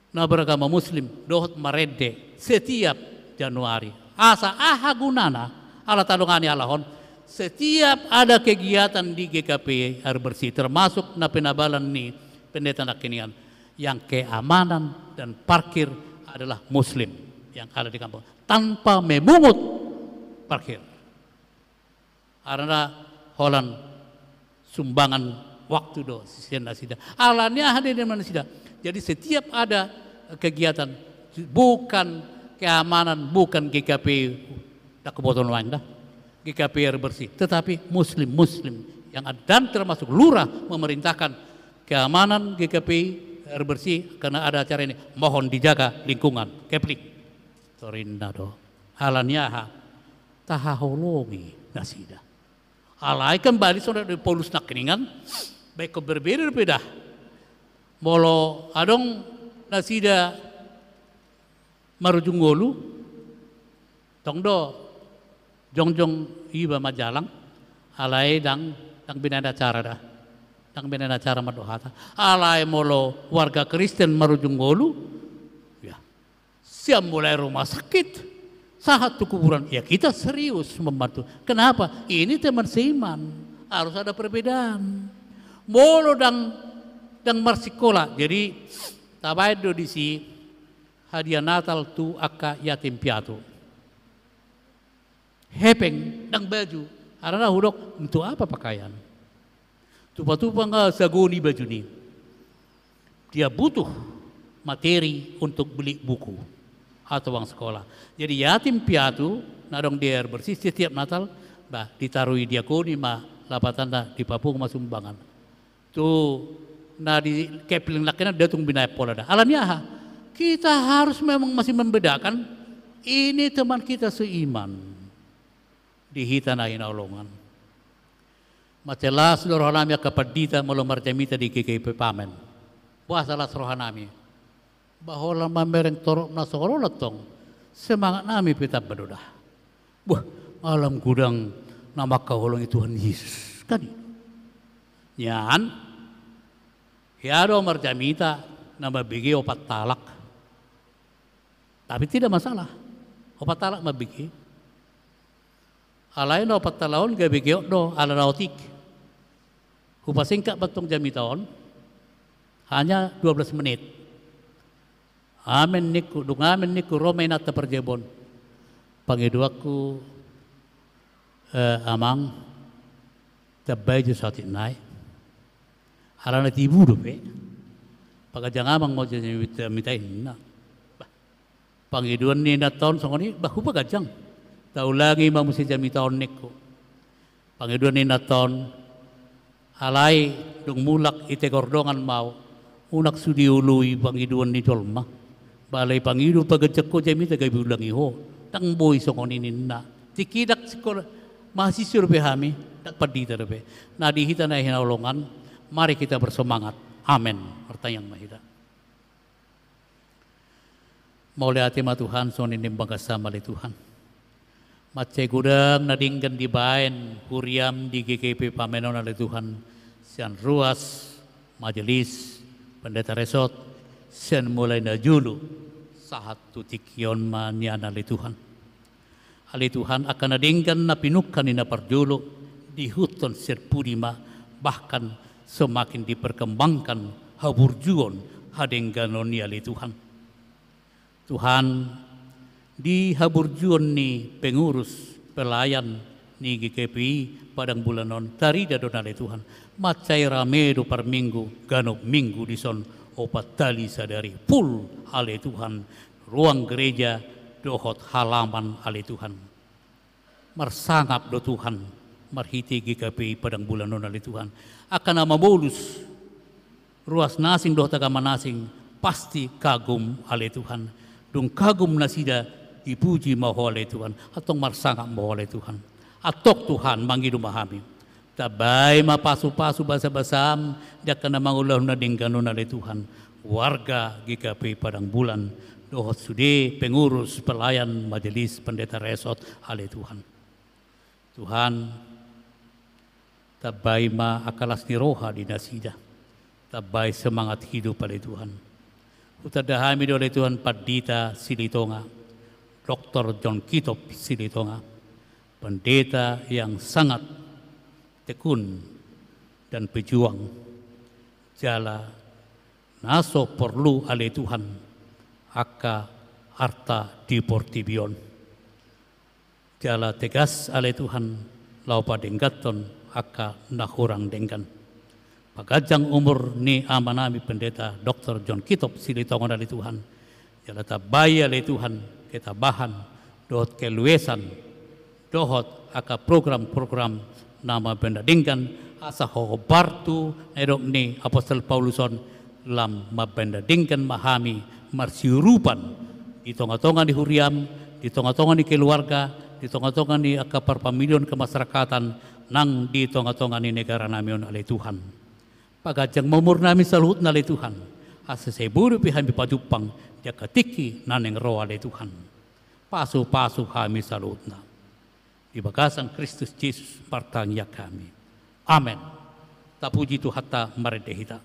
na beragama muslim dohot marede setiap Januari. Asa gunana ala talungani alahon setiap ada kegiatan di GKP air bersih termasuk na penabalan ni pendeta nakinian yang keamanan dan parkir adalah muslim yang ada di kampung tanpa memungut parkir. Karena Holland sumbangan waktu do sisian nasida. Alanya hadir di mana sida. Jadi setiap ada kegiatan bukan keamanan, bukan GKP tak kebutuhan lain dah. GKP air bersih, tetapi muslim yang ada dan termasuk lurah memerintahkan keamanan GKP air bersih karena ada acara ini. Mohon dijaga lingkungan. Keplik. Torinda do. Alanya tahahologi nasida. Alai kembali saudara dari polus nak keningan, baik berbeda. Molo adong nasida marujunggolu, tongdo jongjong iba majalang, alai dang binada cara dah, dang binada cara madohata. Alai molo warga Kristen marujunggolu, ya siap mulai rumah sakit. Saat kuburan, ya kita serius membantu. Kenapa? Ini teman seiman, harus ada perbedaan. Molo dang marsikola. Jadi tabaido di si hadiah Natal tu aka yatim piatu. Hepeng dang baju. Karena hudok untuk apa pakaian? Tupa-tupa nggak sagoni baju ni. Dia butuh materi untuk beli buku atau uang sekolah. Jadi yatim piatu nadong dia air bersih setiap Natal bah ditaruhi diakoni mah lapatan dah di Papua mah sumbangan. Tu nah di kepling lakena dia tung binaya pola dah. Alamiah kita harus memang masih membedakan ini teman kita seiman di hitana inaulungan. Macelas rohanami kapadita molomar jamita di KKP pamen. Puasalah rohanami. Bahwa mamereng torok nasorola tong semangat nami pita bedodah. Wah, alam gudang nama kahulungi Tuhan Yesus kan? Nyan, ya do marjamita nama bigi opat talak. Tapi tidak masalah, opat talak mabigi. Alain opat talahon gak bigi do ala nautik. Kupasingkat batong jamitawan hanya 12 menit. Amen niku, dungamen niku Romay nata perjebon. Pangiduaku amang tabay jo sa tinay. Harana tibu dope. Pagajang amang mo dyan mitay na. Pangiduan ni naton songoni bahu pagajang. Tau lagi mamu si jamitawan niku. Pangiduan ni naton alay dung mulak ite kordongan mau. Unak sudi ului pangiduan ni tolma. Balai pangidu pagajak ko jami tagay bulang iho. Tang boy songonin na. Tikidak sekolah mahasiswa behami tak padita rebe. Nah dihita na hinaulungan. Mari kita bersemangat. Amin. Pertanyaan mahita. Mauli hati ma Tuhan sonin nimbang kasama li Tuhan. Matse gudang nadinggan di baen huriam di GKP pamenon ali Tuhan. Sian ruas majelis pendeta resort. Sian mulai na julu sahat tutikyon manyan ali Tuhan. Ali Tuhan akan nadinggan na pinukan ni na parjulo di huton serpudima bahkan semakin diperkembangkan haburjuon hadengganon ni ali Tuhan. Tuhan di haburjuon ni pengurus pelayan ni GKPI padang bulanon tarida don ali Tuhan. Macai ramedo per minggu ganop minggu di son opat tali sadari full ale Tuhan ruang gereja dohot halaman ale Tuhan marsangap do Tuhan marhiti GKP padang bulanon ale Tuhan akan nama bolus ruas nasing doh tagama nasing pasti kagum ale Tuhan dung kagum nasida dipuji maho ale Tuhan atong marsangap maho ale Tuhan atok Tuhan mangidu mahami tabay mapasu-pasu basa-basam dia kena mangulah na dingganon ale Tuhan warga GKP Padang Bulan dohot sude pengurus pelayan majelis pendeta resort ale Tuhan Tuhan tabay ma akalas ni roha di nasida tabay semangat hidup ale Tuhan utadahami do ale Tuhan Padita Silitonga Dr. John Kitop Silitonga pendeta yang sangat tekun dan pejuang jala naso perlu ale Tuhan aka harta diportibion jala tegas ale Tuhan lau padenggaton aka nahurang denggan. Pagajang umur ni amanami pendeta Dr. John Kitop silitongan dari Tuhan. Jalata baya le Tuhan kita bahan dohot keluesan dohot aka program-program nama benda denggan asa hobartu nedok ni Apostol Pauluson lam mabenda denggan mahami marsiurupan di tonga-tonga di huriam, di tonga-tonga di keluarga, di tonga-tonga di aka perpamilion kemasyarakatan nang di tonga-tonga di negara namion oleh Tuhan. Pagajang mamur nami salut na oleh Tuhan. Asa seburu pihan bipajupang dia ketiki naneng roa oleh Tuhan. Pasu-pasu kami salut na. Di bagasan Kristus Yesus partangya kami. Amin. Tapuji tu hatta maredehita.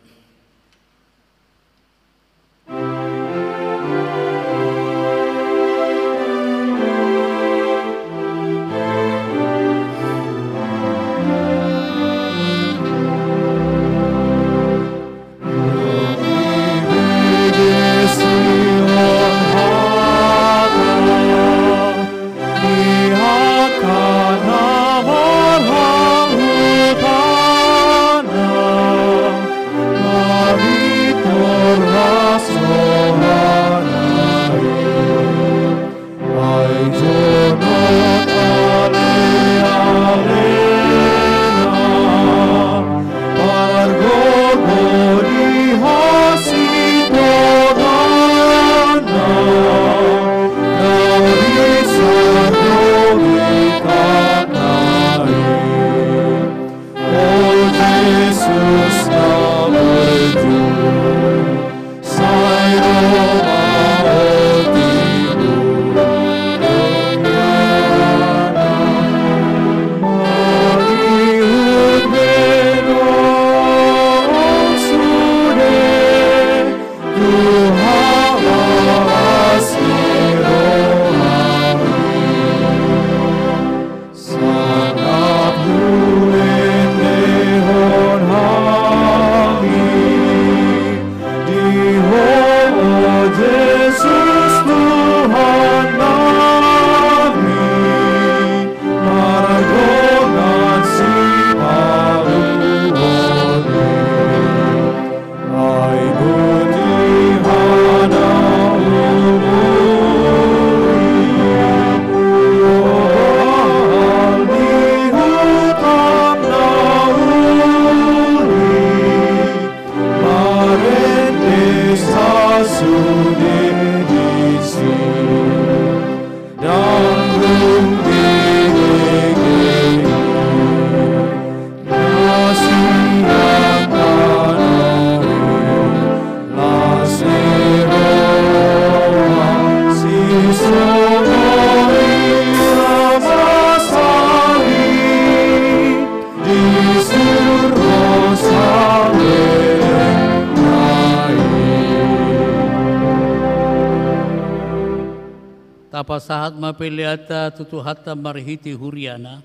Pasahat mapeliata tutu hatta marhiti huriana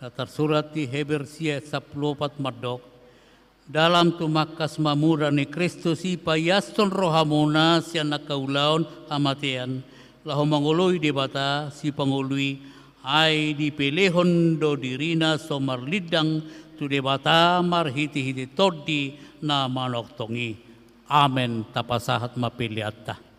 datar surat di Hebersia 14 mardok dalam tumakas mamura ni Kristus ipayaston rohamona siya nakaulaon amatean lahu mangului di bata si pangului ay dipelehon do dirina so marlidang tu di bata marhiti-hiti todi na manoktongi. Amen. Tapasahat mapeliata.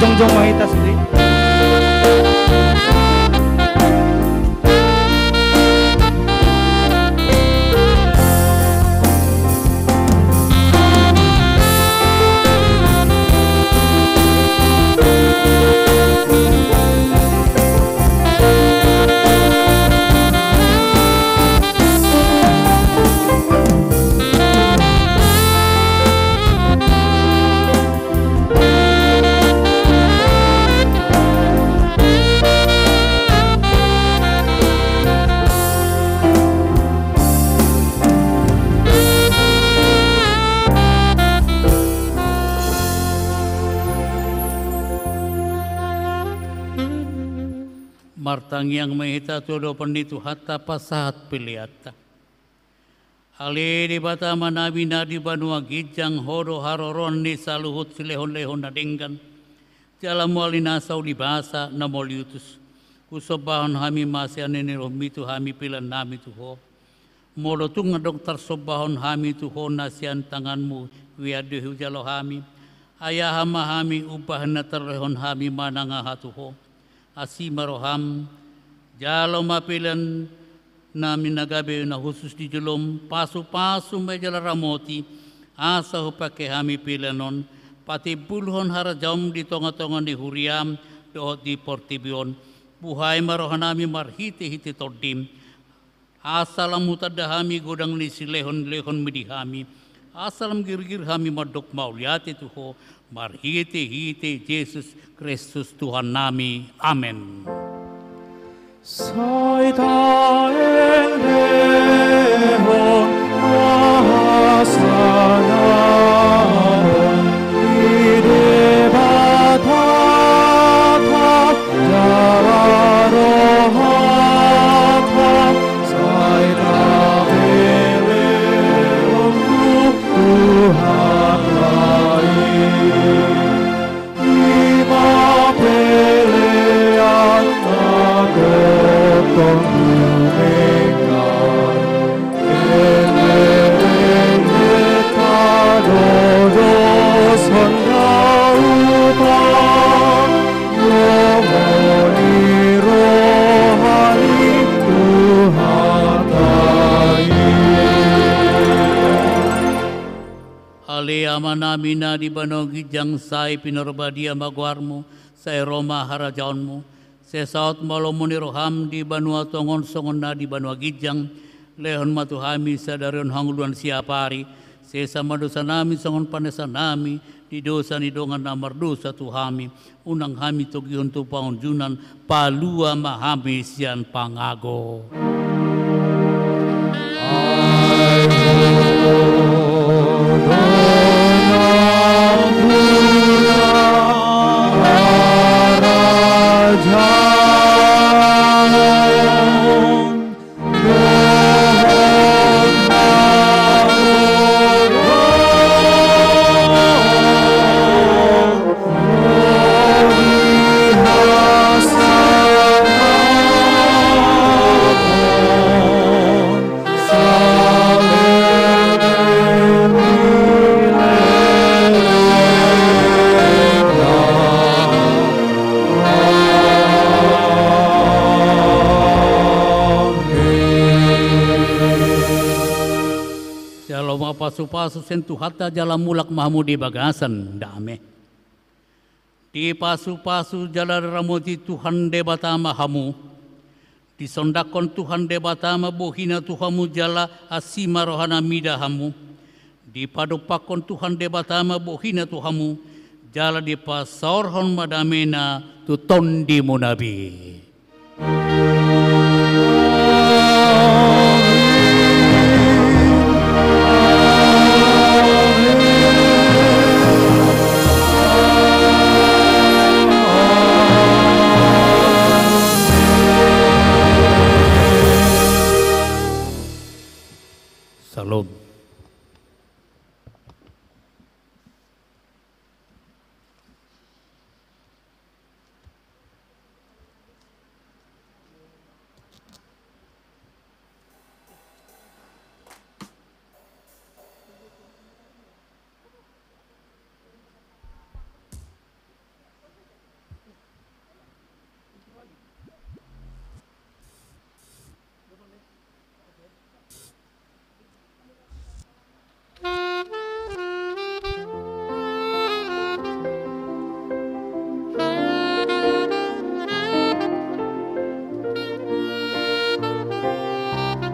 jongjong mahita sendiri. Martangiang mahita todo penditu hatta pasahat piliata. Ale di bata manabi na di banua gijang horo haroron ni saluhut silehon-lehon nadenggan. Jalan mualina sau di bahasa na moliutus. Kusobahon hami masih anene romitu hami pilan nami tuho. Molotung dokter sobahon hami tuho nasian tanganmu wiadehu jalo hami. Ayah hama hami ubah na terlehon hami mananga hatuho. Asima roham jalo mapilan namin nagabi na khusus di jelom pasu-pasu medjala ramoti asa hupake hami pilanon pati bulhon harajam di tonga-tonga di huriam dohot di portibion buhay marohanami marhiti-hiti tordim asalam mutada hami godang ni silehon-lehon medihami asalam gir-gir hami madok mauliati tuho marhiti-hiti Yesus Kristus Tuhan nami. Amin. Saitaeng lehon mahasanaon idebatata jararohata saitaeng lehon Tuhan pelean tagotong dumekan ene tadodos hendaupan yomoni rohani Tuhatai Ale amanamina di banogi jang sai pinarbadia magwarmu sai Roma harajaunmu sai saut malomuni roham di banua tongon songona di banua gijang lehon matuhami sadarion hanguluan siapari sai sama dosa nami songon panesa nami di dosa ni dongan namar dosa tuhami unang hami togi untuk pangunjunan palua mahami sian pangago. Pasu-pasu sentuh hatta jalan mulak mahmudi bagasan dame. Di pasu-pasu jalan ramoti Tuhan debatama hamu. Disondakon Tuhan debatama bohina Tuhamu jala asima rohana mida hamu. Di padopakon Tuhan debatama bohina Tuhamu jala di pasorhon madamena tu tondi munabi. Salam.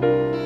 Amen.